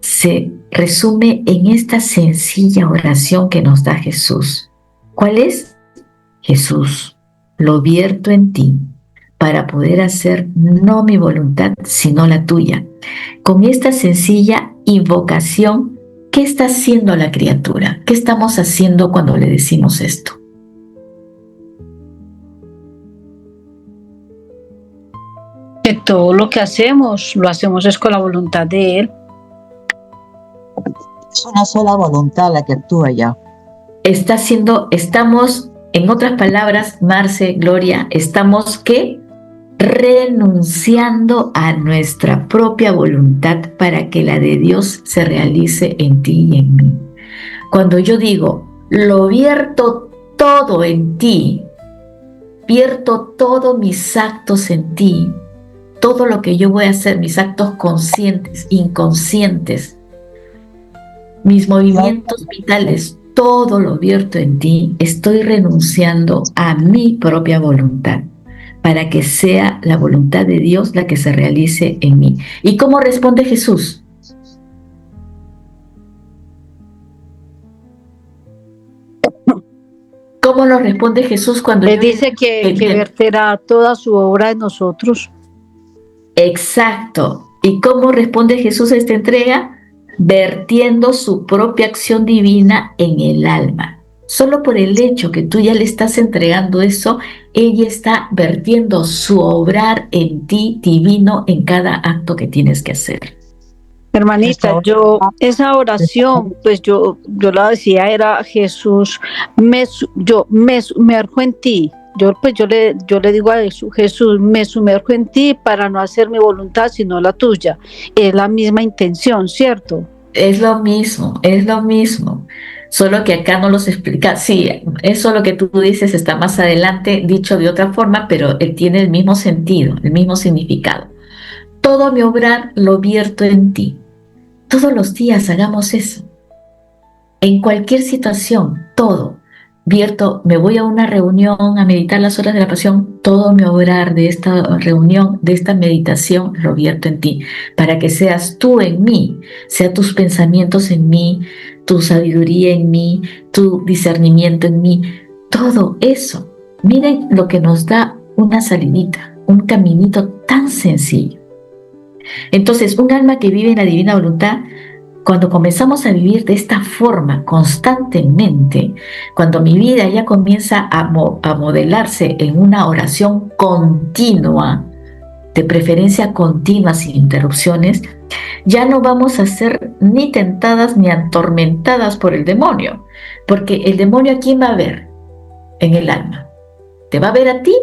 se resume en esta sencilla oración que nos da Jesús. ¿Cuál es? Jesús, lo vierto en ti para poder hacer no mi voluntad, sino la tuya. Con esta sencilla invocación, ¿qué está haciendo la criatura? ¿Qué estamos haciendo cuando le decimos esto? Que todo lo que hacemos, lo hacemos es con la voluntad de Él. Es una sola voluntad la que actúa ya. Estamos, en otras palabras, Marce, Gloria, estamos ¿qué? Renunciando a nuestra propia voluntad para que la de Dios se realice en ti y en mí. Cuando yo digo, lo vierto todo en ti, vierto todos mis actos en ti, todo lo que yo voy a hacer, mis actos conscientes, inconscientes, mis movimientos vitales, todo lo vierto en ti, estoy renunciando a mi propia voluntad para que sea la voluntad de Dios la que se realice en mí. ¿Y cómo responde Jesús? ¿Cómo nos responde Jesús cuando Él dice que verterá toda su obra en nosotros? Exacto. ¿Y cómo responde Jesús a esta entrega? Vertiendo su propia acción divina en el alma. Solo por el hecho que tú ya le estás entregando eso, ella está vertiendo su obrar en ti divino en cada acto que tienes que hacer. Hermanita, esa oración, pues yo la decía, era Jesús, me sumerjo en ti. Yo le digo a Jesús, me sumerjo en ti para no hacer mi voluntad, sino la tuya. Es la misma intención, ¿cierto? Es lo mismo. Solo que acá no los explica. Sí, eso lo que tú dices está más adelante, dicho de otra forma, pero tiene el mismo sentido, el mismo significado. Todo mi obrar lo vierto en ti. Todos los días hagamos eso. En cualquier situación, todo. Vierto, me voy a una reunión a meditar las horas de la pasión, todo mi obrar de esta reunión, de esta meditación, lo vierto en ti, para que seas tú en mí, sea tus pensamientos en mí, tu sabiduría en mí, tu discernimiento en mí, todo eso. Miren lo que nos da una salidita, un caminito tan sencillo. Entonces, un alma que vive en la divina voluntad cuando comenzamos a vivir de esta forma constantemente, cuando mi vida ya comienza a modelarse en una oración continua, de preferencia continua, sin interrupciones, ya no vamos a ser ni tentadas ni atormentadas por el demonio, porque el demonio, ¿a quién va a ver en el alma? ¿Te va a ver a ti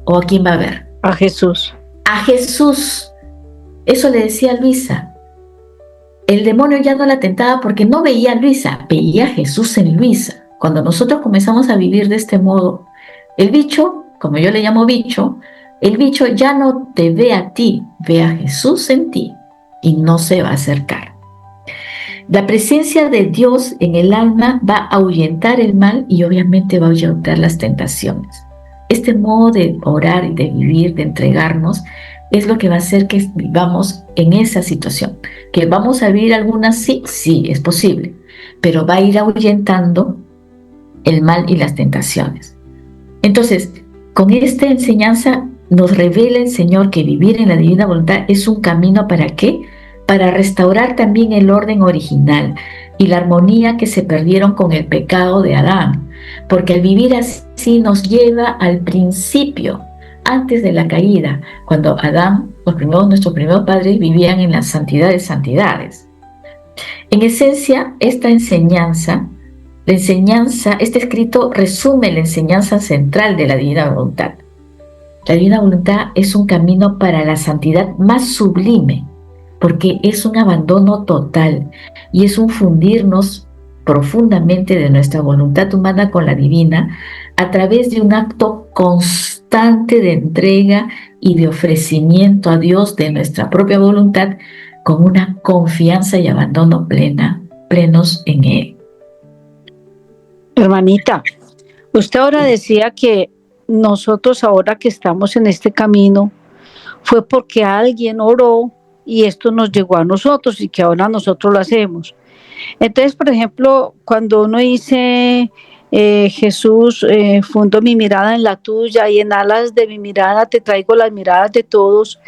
o a quién va a ver? A Jesús. A Jesús. Eso le decía a Luisa. El demonio ya no la tentaba porque no veía a Luisa, veía a Jesús en Luisa. Cuando nosotros comenzamos a vivir de este modo, el bicho, como yo le llamo bicho, el bicho ya no te ve a ti, ve a Jesús en ti y no se va a acercar. La presencia de Dios en el alma va a ahuyentar el mal y obviamente va a ahuyentar las tentaciones. Este modo de orar y de vivir, de entregarnos, es lo que va a hacer que vivamos en esa situación. ¿Que vamos a vivir algunas? Sí, sí, es posible, pero va a ir ahuyentando el mal y las tentaciones. Entonces, con esta enseñanza nos revela el Señor que vivir en la divina voluntad es un camino ¿para qué? Para restaurar también el orden original y la armonía que se perdieron con el pecado de Adán, porque al vivir así nos lleva al principio, antes de la caída, cuando Adán, nuestros primeros padres vivían en la santidad de santidades. En esencia, este escrito resume la enseñanza central de la divina voluntad. La divina voluntad es un camino para la santidad más sublime, porque es un abandono total y es un fundirnos profundamente de nuestra voluntad humana con la divina a través de un acto constante de entrega y de ofrecimiento a Dios de nuestra propia voluntad con una confianza y abandono plenos en Él. Hermanita, usted ahora decía que nosotros ahora que estamos en este camino fue porque alguien oró y esto nos llegó a nosotros y que ahora nosotros lo hacemos. Entonces, por ejemplo, cuando uno dice Jesús, fundo mi mirada en la tuya y en alas de mi mirada te traigo las miradas de todos,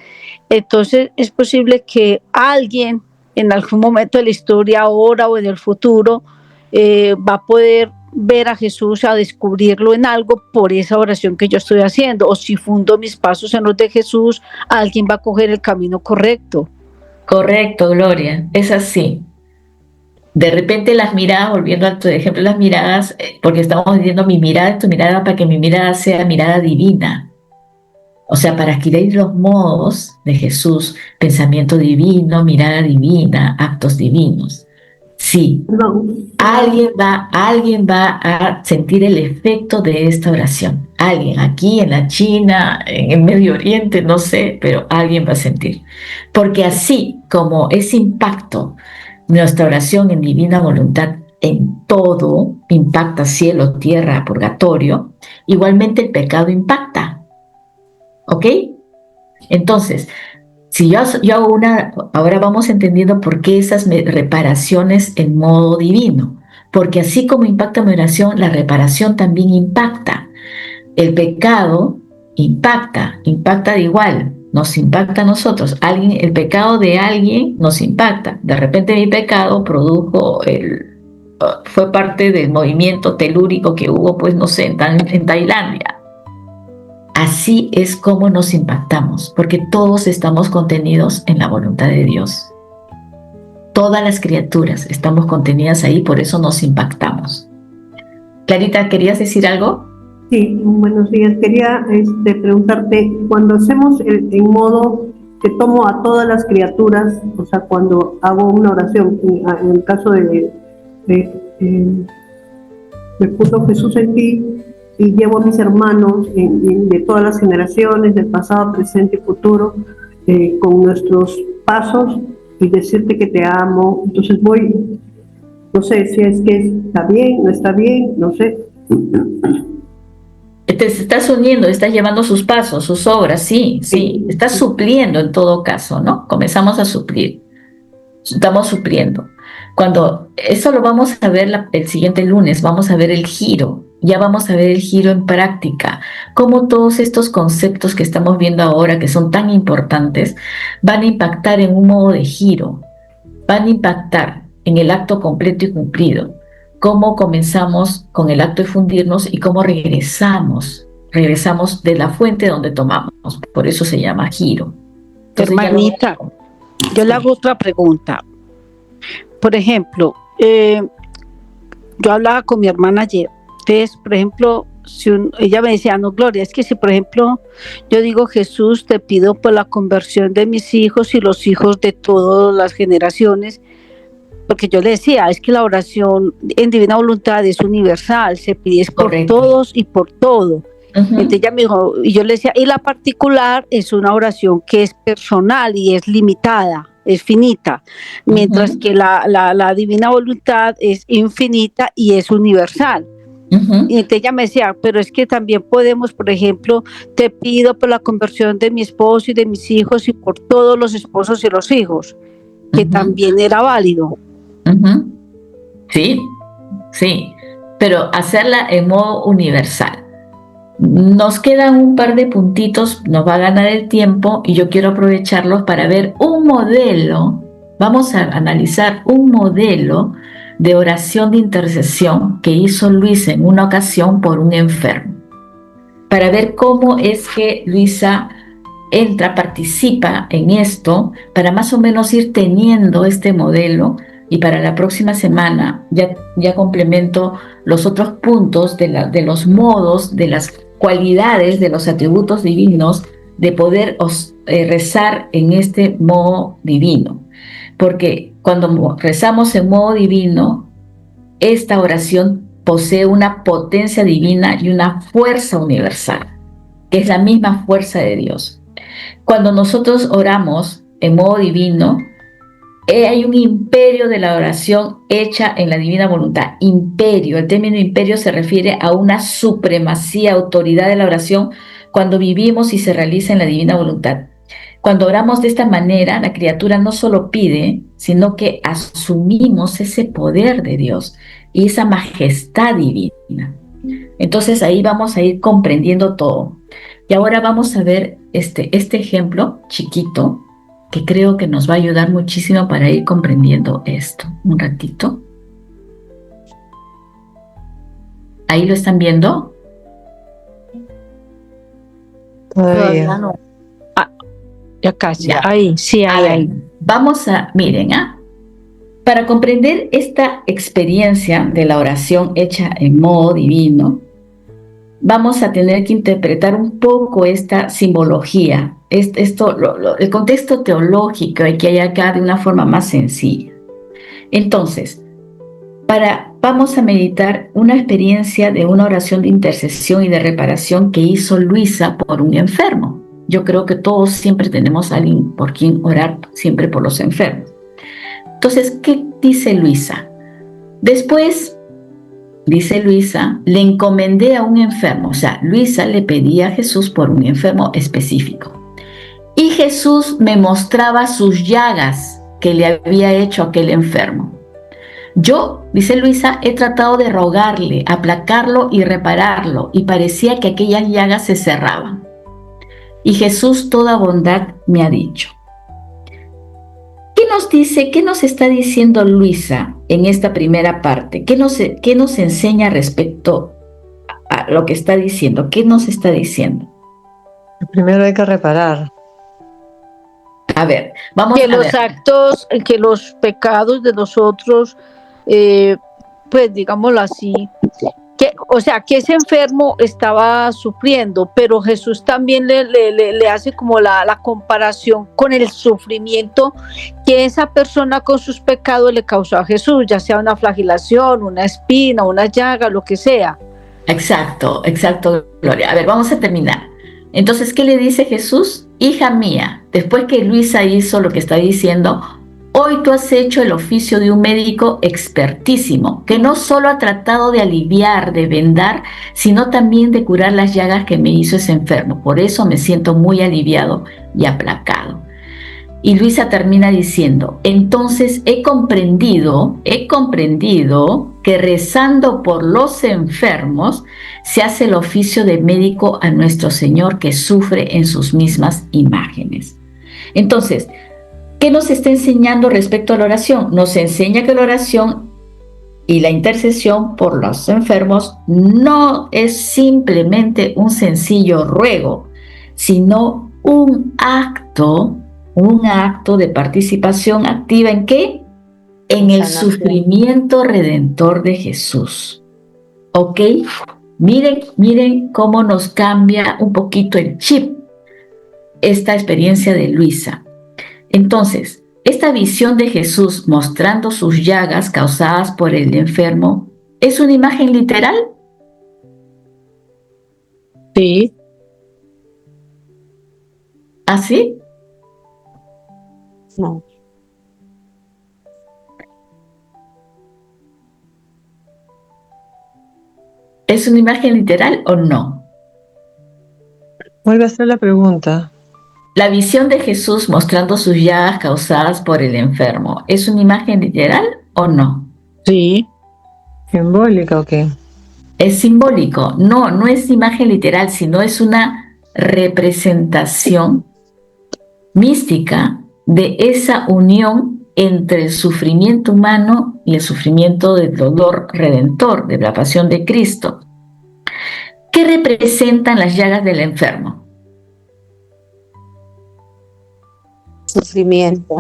entonces es posible que alguien en algún momento de la historia, ahora o en el futuro, va a poder ver a Jesús, a descubrirlo en algo por esa oración que yo estoy haciendo, o si fundo mis pasos en los de Jesús, alguien va a coger el camino correcto. Correcto, Gloria, es así. De repente las miradas, volviendo a tu ejemplo, las miradas, porque estamos diciendo mi mirada es tu mirada para que mi mirada sea mirada divina. O sea, para adquirir los modos de Jesús, pensamiento divino, mirada divina, actos divinos. Sí, alguien va a sentir el efecto de esta oración. Alguien aquí en la China, en el Medio Oriente, no sé, pero alguien va a sentir. Porque así como ese impacto, nuestra oración en divina voluntad en todo, impacta cielo, tierra, purgatorio, igualmente el pecado impacta. ¿Ok? Entonces, si yo hago ahora vamos entendiendo por qué esas reparaciones en modo divino. Porque así como impacta mi oración, la reparación también impacta. El pecado impacta de igual, nos impacta a nosotros. El pecado de alguien nos impacta. De repente mi pecado fue parte del movimiento telúrico que hubo, pues no sé, en Tailandia. Así es como nos impactamos, porque todos estamos contenidos en la voluntad de Dios. Todas las criaturas estamos contenidas ahí, por eso nos impactamos. Clarita, ¿querías decir algo? Sí, buenos días. Quería preguntarte, cuando hacemos en modo que tomo a todas las criaturas, o sea, cuando hago una oración, en el caso me puso Jesús en ti, y llevo a mis hermanos de todas las generaciones, del pasado, presente y futuro, con nuestros pasos y decirte que te amo. Entonces voy, no sé si es que está bien, no está bien, no sé. Te estás uniendo, estás llevando sus pasos, sus obras, sí, estás supliendo en todo caso, ¿no? Comenzamos a suplir, estamos supliendo. Cuando eso lo vamos a ver el siguiente lunes, vamos a ver el giro, ya vamos a ver el giro en práctica, cómo todos estos conceptos que estamos viendo ahora, que son tan importantes, van a impactar en un modo de giro, van a impactar. en el acto completo y cumplido. Cómo comenzamos con el acto de fundirnos y cómo regresamos de la fuente donde tomamos. Por eso se llama giro. Entonces, hermanita, yo le hago otra pregunta. Por ejemplo, yo hablaba con mi hermana ayer. Entonces, por ejemplo, ella me decía, no, Gloria, es que si, por ejemplo, yo digo, Jesús, te pido por la conversión de mis hijos y los hijos de todas las generaciones, porque yo le decía, es que la oración en divina voluntad es universal, se pide por Correcto. todos y por todo. Entonces ella me dijo, y yo le decía, y la particular es una oración que es personal y es limitada, es finita, mientras que la divina voluntad es infinita y es universal. Y entonces ella me decía, pero es que también podemos, por ejemplo, te pido por la conversión de mi esposo y de mis hijos y por todos los esposos y los hijos, que también era válido. Sí, sí, pero hacerla en modo universal. Nos quedan un par de puntitos, nos va a ganar el tiempo y yo quiero aprovecharlos para ver un modelo. Vamos a analizar un modelo de oración de intercesión que hizo Luisa en una ocasión por un enfermo, para ver cómo es que Luisa participa en esto, para más o menos ir teniendo este modelo. Y para la próxima semana ya complemento los otros puntos de los modos, de las cualidades, de los atributos divinos, de poder rezar en este modo divino. Porque cuando rezamos en modo divino, esta oración posee una potencia divina y una fuerza universal, que es la misma fuerza de Dios. Cuando nosotros oramos en modo divino, hay un imperio de la oración hecha en la divina voluntad. Imperio, el término imperio se refiere a una supremacía, autoridad de la oración cuando vivimos y se realiza en la divina voluntad. Cuando oramos de esta manera, la criatura no solo pide, sino que asumimos ese poder de Dios y esa majestad divina. Entonces ahí vamos a ir comprendiendo todo. Y ahora vamos a ver este ejemplo chiquito, que creo que nos va a ayudar muchísimo para ir comprendiendo esto. Un ratito. ¿Ahí lo están viendo? Todavía. No. Ya casi, Ya. ahí, sí, ahí. Vamos miren, para comprender esta experiencia de la oración hecha en modo divino, vamos a tener que interpretar un poco esta simbología, el contexto teológico que hay acá de una forma más sencilla. Entonces, vamos a meditar una experiencia de una oración de intercesión y de reparación que hizo Luisa por un enfermo. Yo creo que todos siempre tenemos a alguien por quien orar, siempre por los enfermos. Entonces, ¿qué dice Luisa? Después, dice Luisa, le encomendé a un enfermo. O sea, Luisa le pedía a Jesús por un enfermo específico. Y Jesús me mostraba sus llagas que le había hecho aquel enfermo. Yo, dice Luisa, he tratado de rogarle, aplacarlo y repararlo, y parecía que aquellas llagas se cerraban. Y Jesús, toda bondad, me ha dicho. ¿Qué nos dice, qué nos está diciendo Luisa en esta primera parte? ¿Qué nos enseña respecto a lo que está diciendo? ¿Qué nos está diciendo? Primero hay que reparar. A ver, vamos Que a ver. los actos, que los pecados de nosotros, pues digámoslo así, que ese enfermo estaba sufriendo, pero Jesús también le hace como la comparación con el sufrimiento que esa persona con sus pecados le causó a Jesús, ya sea una flagelación, una espina, una llaga, lo que sea. Exacto, Gloria. A ver, vamos a terminar. Entonces, ¿qué le dice Jesús? Hija mía, después que Luisa hizo lo que está diciendo, hoy tú has hecho el oficio de un médico expertísimo, que no solo ha tratado de aliviar, de vendar, sino también de curar las llagas que me hizo ese enfermo. Por eso me siento muy aliviado y aplacado. Y Luisa termina diciendo, entonces he comprendido que rezando por los enfermos se hace el oficio de médico a nuestro Señor que sufre en sus mismas imágenes. Entonces, ¿Qué nos está enseñando respecto a la oración? Nos enseña que la oración y la intercesión por los enfermos no es simplemente un sencillo ruego, sino un acto de participación activa ¿en qué? En el sufrimiento redentor de Jesús. ¿Ok? Miren cómo nos cambia un poquito el chip esta experiencia de Luisa. Entonces, esta visión de Jesús mostrando sus llagas causadas por el enfermo, ¿es una imagen literal? Sí. ¿Así? No. ¿Es una imagen literal o no? Vuelve a hacer la pregunta. La visión de Jesús mostrando sus llagas causadas por el enfermo, ¿es una imagen literal o no? Sí. ¿Simbólica o qué? Es simbólico. No, no es imagen literal, sino es una representación mística de esa unión entre el sufrimiento humano y el sufrimiento del dolor redentor, de la pasión de Cristo. ¿Qué representan las llagas del enfermo? Sufrimiento.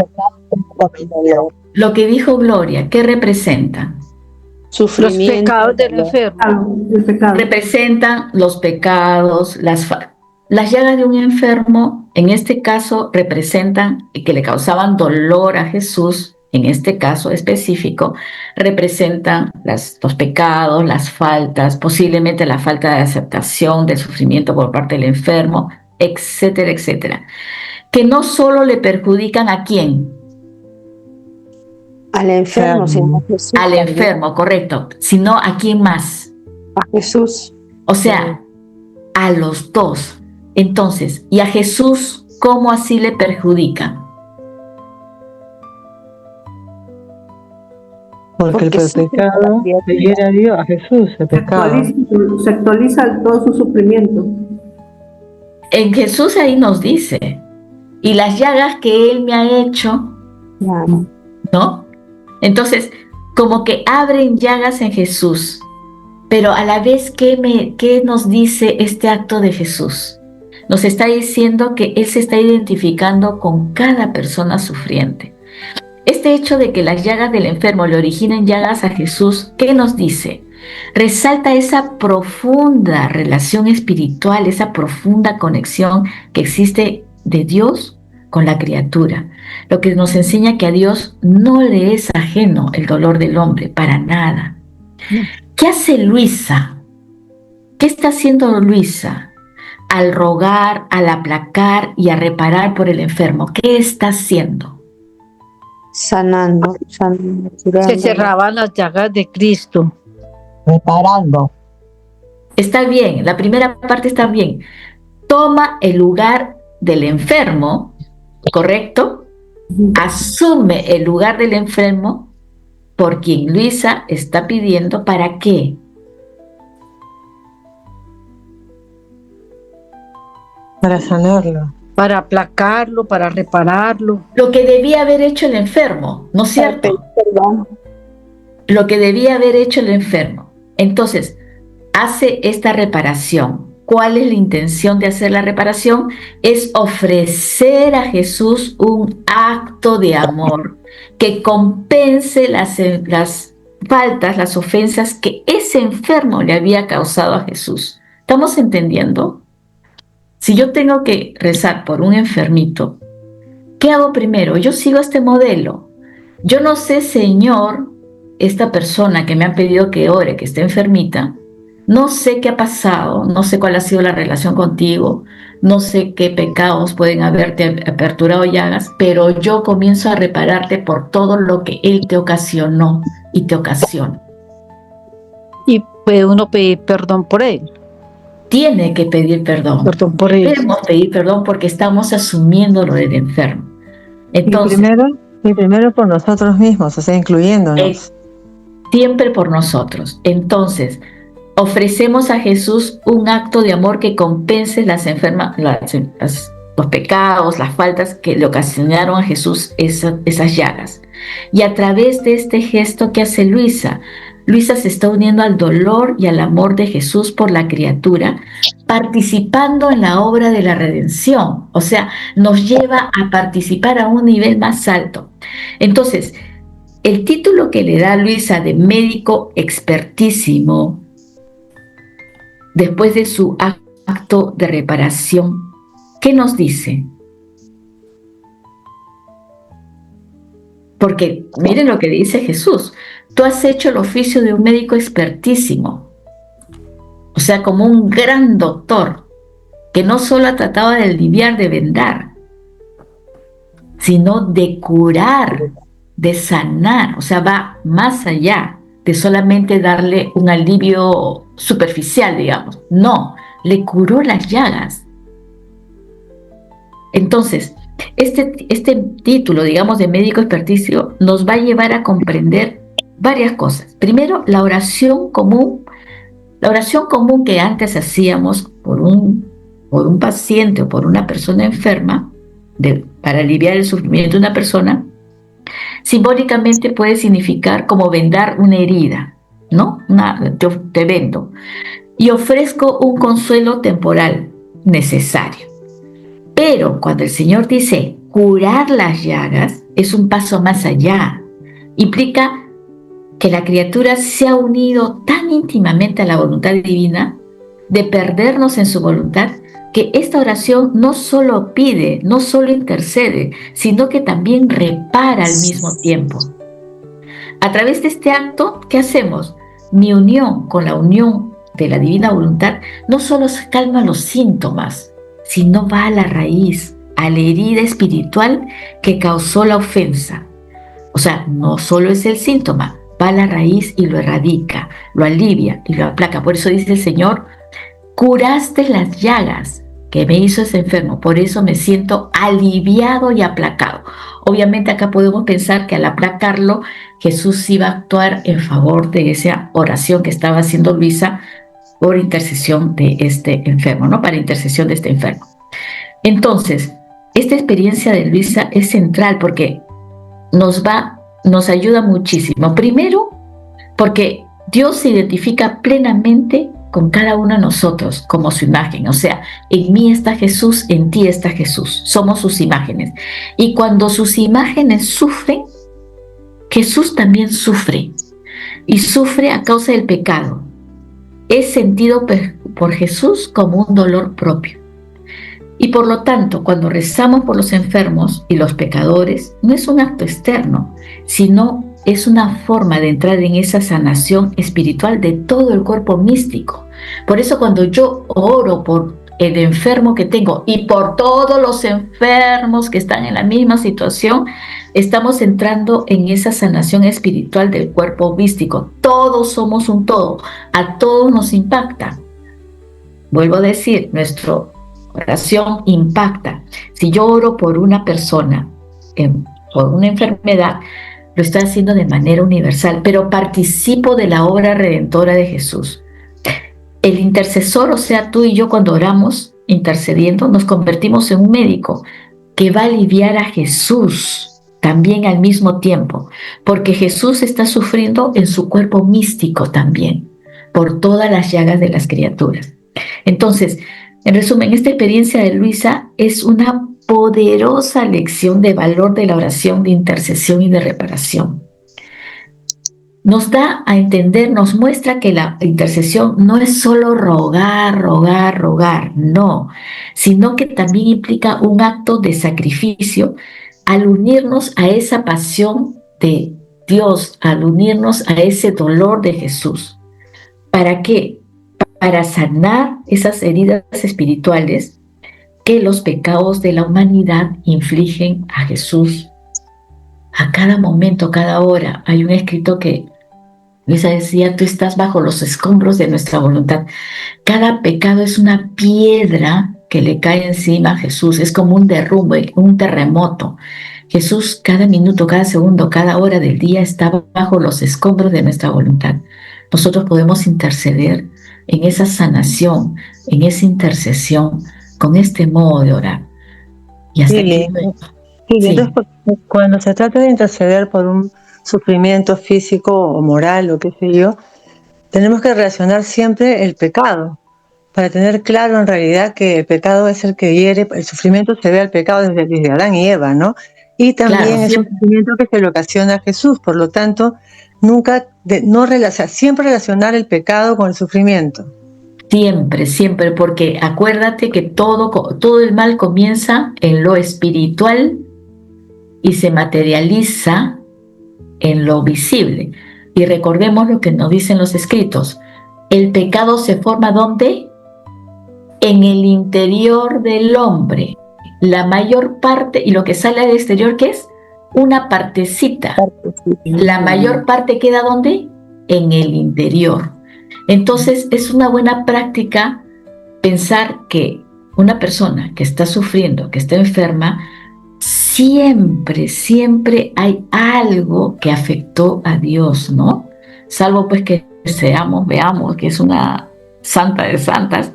Lo que dijo Gloria, ¿qué representa? Los pecados del enfermo. El pecado. Representan los pecados, las llagas de un enfermo, en este caso representan que le causaban dolor a Jesús, en este caso específico, representan los pecados, las faltas, posiblemente la falta de aceptación del sufrimiento por parte del enfermo, etcétera, etcétera. Que no solo le perjudican a quién. Al enfermo, sino a Jesús. Al enfermo, correcto, sino a quién más. A Jesús. O sea, a los dos. Entonces, ¿y a Jesús cómo así le perjudica? Porque el pecado le hiera a Dios, a Jesús, el pecado. Se actualiza todo su sufrimiento. En Jesús ahí nos dice, y las llagas que Él me ha hecho, Claro. ¿no? Entonces, como que abren llagas en Jesús, pero a la vez, ¿qué nos dice este acto de Jesús? Nos está diciendo que Él se está identificando con cada persona sufriente. Este hecho de que las llagas del enfermo le originen llagas a Jesús, ¿qué nos dice? Resalta esa profunda relación espiritual, esa profunda conexión que existe de Dios con la criatura, lo que nos enseña que a Dios no le es ajeno el dolor del hombre, para nada. ¿Qué hace Luisa? ¿Qué está haciendo Luisa al rogar, al aplacar y a reparar por el enfermo? ¿Qué está haciendo? Sanando, curando. Se cerraban las llagas de Cristo. Reparando. Está bien, la primera parte está bien. Toma el lugar del enfermo, ¿correcto? Asume el lugar del enfermo por quien Luisa está pidiendo. ¿Para qué? Para sanarlo. Para aplacarlo, para repararlo. Lo que debía haber hecho el enfermo, ¿no es cierto? Perdón. Lo que debía haber hecho el enfermo. Entonces, hace esta reparación. ¿Cuál es la intención de hacer la reparación? Es ofrecer a Jesús un acto de amor que compense las faltas, las ofensas que ese enfermo le había causado a Jesús. ¿Estamos entendiendo? Si yo tengo que rezar por un enfermito, ¿qué hago primero? Yo sigo este modelo. Yo no sé, Señor, esta persona que me han pedido que ore, que esté enfermita, no sé qué ha pasado, no sé cuál ha sido la relación contigo, no sé qué pecados pueden haberte aperturado llagas, pero yo comienzo a repararte por todo lo que Él te ocasionó y te ocasiona. Y puede uno pedir perdón por él. Tiene que pedir perdón. Perdón por él. Debemos pedir perdón porque estamos asumiendo lo del enfermo. Entonces, y primero por nosotros mismos, o sea, incluyéndonos. Siempre por nosotros. Entonces, ofrecemos a Jesús un acto de amor que compense los los pecados, las faltas que le ocasionaron a Jesús esas llagas. Y a través de este gesto que hace Luisa se está uniendo al dolor y al amor de Jesús por la criatura, participando en la obra de la redención. O sea, nos lleva a participar a un nivel más alto. Entonces, el título que le da Luisa de médico expertísimo, después de su acto de reparación, ¿qué nos dice? Porque miren lo que dice Jesús: tú has hecho el oficio de un médico expertísimo, o sea, como un gran doctor, que no solo ha tratado de aliviar, de vendar, sino de curar, de sanar. O sea, va más allá de solamente darle un alivio superficial, digamos. No, le curó las llagas. Entonces, este título, digamos, de médico experticio nos va a llevar a comprender varias cosas. Primero, la oración común que antes hacíamos por un paciente o por una persona enferma, para aliviar el sufrimiento de una persona, simbólicamente puede significar como vendar una herida, ¿no? Te vendo y ofrezco un consuelo temporal necesario. Pero cuando el Señor dice curar las llagas, es un paso más allá. Implica que la criatura se ha unido tan íntimamente a la voluntad divina, de perdernos en su voluntad, que esta oración no solo pide, no solo intercede, sino que también repara al mismo tiempo. A través de este acto, ¿qué hacemos? Mi unión con la unión de la divina voluntad no solo se calma los síntomas, sino va a la raíz, a la herida espiritual que causó la ofensa. O sea, no solo es el síntoma, va a la raíz y lo erradica, lo alivia y lo aplaca. Por eso dice el Señor: curaste las llagas que me hizo ese enfermo, por eso me siento aliviado y aplacado. Obviamente acá podemos pensar que al aplacarlo, Jesús iba a actuar en favor de esa oración que estaba haciendo Luisa por intercesión de este enfermo, ¿no? Para intercesión de este enfermo. Entonces, esta experiencia de Luisa es central porque nos ayuda muchísimo. Primero, porque Dios se identifica plenamente con cada uno de nosotros como su imagen. O sea, en mí está Jesús, en ti está Jesús. Somos sus imágenes. Y cuando sus imágenes sufren, Jesús también sufre. Y sufre a causa del pecado. Es sentido por Jesús como un dolor propio. Y por lo tanto, cuando rezamos por los enfermos y los pecadores, no es un acto externo, sino es una forma de entrar en esa sanación espiritual de todo el cuerpo místico. Por eso cuando yo oro por el enfermo que tengo y por todos los enfermos que están en la misma situación, estamos entrando en esa sanación espiritual del cuerpo místico. Todos somos un todo, a todos nos impacta. Vuelvo a decir, nuestra oración impacta. Si yo oro por una persona, por una enfermedad, lo estoy haciendo de manera universal, pero participo de la obra redentora de Jesús. El intercesor, o sea, tú y yo cuando oramos, intercediendo, nos convertimos en un médico que va a aliviar a Jesús también al mismo tiempo, porque Jesús está sufriendo en su cuerpo místico también, por todas las llagas de las criaturas. Entonces, en resumen, esta experiencia de Luisa es una poderosa lección de valor de la oración de intercesión y de reparación. Nos da a entender, nos muestra que la intercesión no es solo rogar, no, sino que también implica un acto de sacrificio al unirnos a esa pasión de Dios, al unirnos a ese dolor de Jesús. ¿Para qué? Para sanar esas heridas espirituales que los pecados de la humanidad infligen a Jesús. A cada momento, cada hora, hay un escrito que Luisa decía: tú estás bajo los escombros de nuestra voluntad. Cada pecado es una piedra que le cae encima a Jesús, es como un derrumbe, un terremoto. Jesús cada minuto, cada segundo, cada hora del día está bajo los escombros de nuestra voluntad. Nosotros podemos interceder en esa sanación, en esa intercesión, con este modo de orar. Y hasta Sí, aquí. sí, Sí. entonces cuando se trata de interceder por un sufrimiento físico o moral o qué sé yo, tenemos que relacionar siempre el pecado, para tener claro en realidad que el pecado es el que hiere, el sufrimiento se ve al pecado desde Adán y Eva, ¿no? Y también Claro, es un siempre, sufrimiento que se le ocasiona a Jesús, por lo tanto, siempre relacionar el pecado con el sufrimiento. siempre, porque acuérdate que todo el mal comienza en lo espiritual y se materializa en lo visible. Y recordemos lo que nos dicen los escritos. El pecado se forma ¿dónde? En el interior del hombre. La mayor parte, y lo que sale al exterior, ¿qué es? Una partecita. La mayor parte queda ¿dónde? En el interior. Entonces es una buena práctica pensar que una persona que está sufriendo, que está enferma, siempre hay algo que afectó a Dios, ¿no? Salvo pues que veamos que es una santa de santas,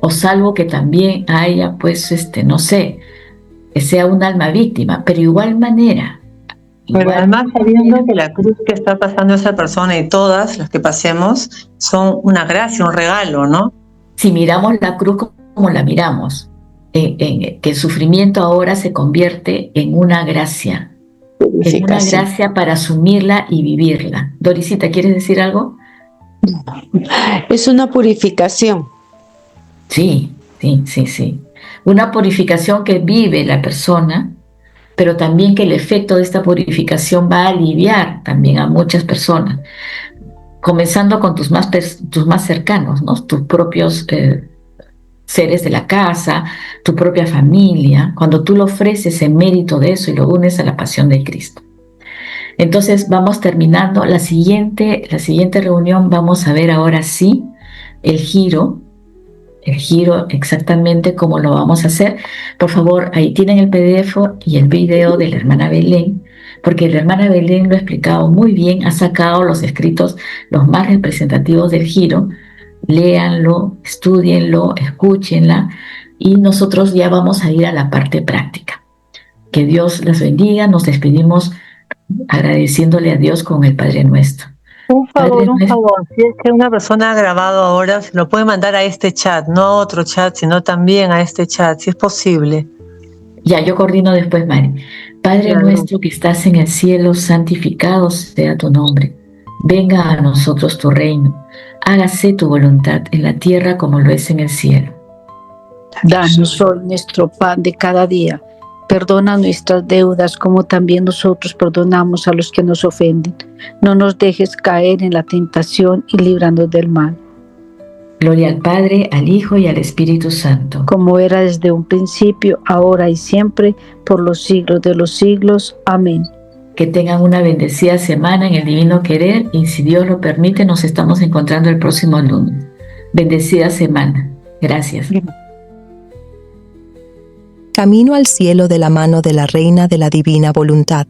o salvo que también haya pues, no sé, que sea un alma víctima, pero igual manera. Pero además sabiendo que la cruz que está pasando esa persona y todas las que pasemos son una gracia, un regalo, ¿no? Si miramos la cruz como la miramos, que el sufrimiento ahora se convierte en una gracia para asumirla y vivirla. Dorisita, ¿quieres decir algo? Es una purificación. Sí. Una purificación que vive la persona, pero también que el efecto de esta purificación va a aliviar también a muchas personas, comenzando con tus más cercanos, ¿no? Tus propios seres de la casa, tu propia familia, cuando tú lo ofreces en mérito de eso y lo unes a la pasión de Cristo. Entonces vamos terminando. La siguiente reunión vamos a ver ahora sí el giro exactamente cómo lo vamos a hacer. Por favor, ahí tienen el PDF y el video de la hermana Belén, porque la hermana Belén lo ha explicado muy bien, ha sacado los escritos los más representativos del giro. Léanlo, estúdienlo, escúchenla y nosotros ya vamos a ir a la parte práctica. Que Dios las bendiga. Nos despedimos agradeciéndole a Dios con el Padre Nuestro. Un favor, si es que una persona ha grabado ahora, se lo puede mandar a este chat, no a otro chat, sino también a este chat, si es posible. Ya, yo coordino después, Mari. Padre nuestro que estás en el cielo, santificado sea tu nombre. Venga a nosotros tu reino. Hágase tu voluntad en la tierra como lo es en el cielo. Danos hoy nuestro pan de cada día. Perdona nuestras deudas como también nosotros perdonamos a los que nos ofenden. No nos dejes caer en la tentación y líbranos del mal. Gloria al Padre, al Hijo y al Espíritu Santo. Como era desde un principio, ahora y siempre, por los siglos de los siglos. Amén. Que tengan una bendecida semana en el divino querer y si Dios lo permite nos estamos encontrando el próximo lunes. Bendecida semana. Gracias. Camino al cielo de la mano de la Reina de la Divina Voluntad.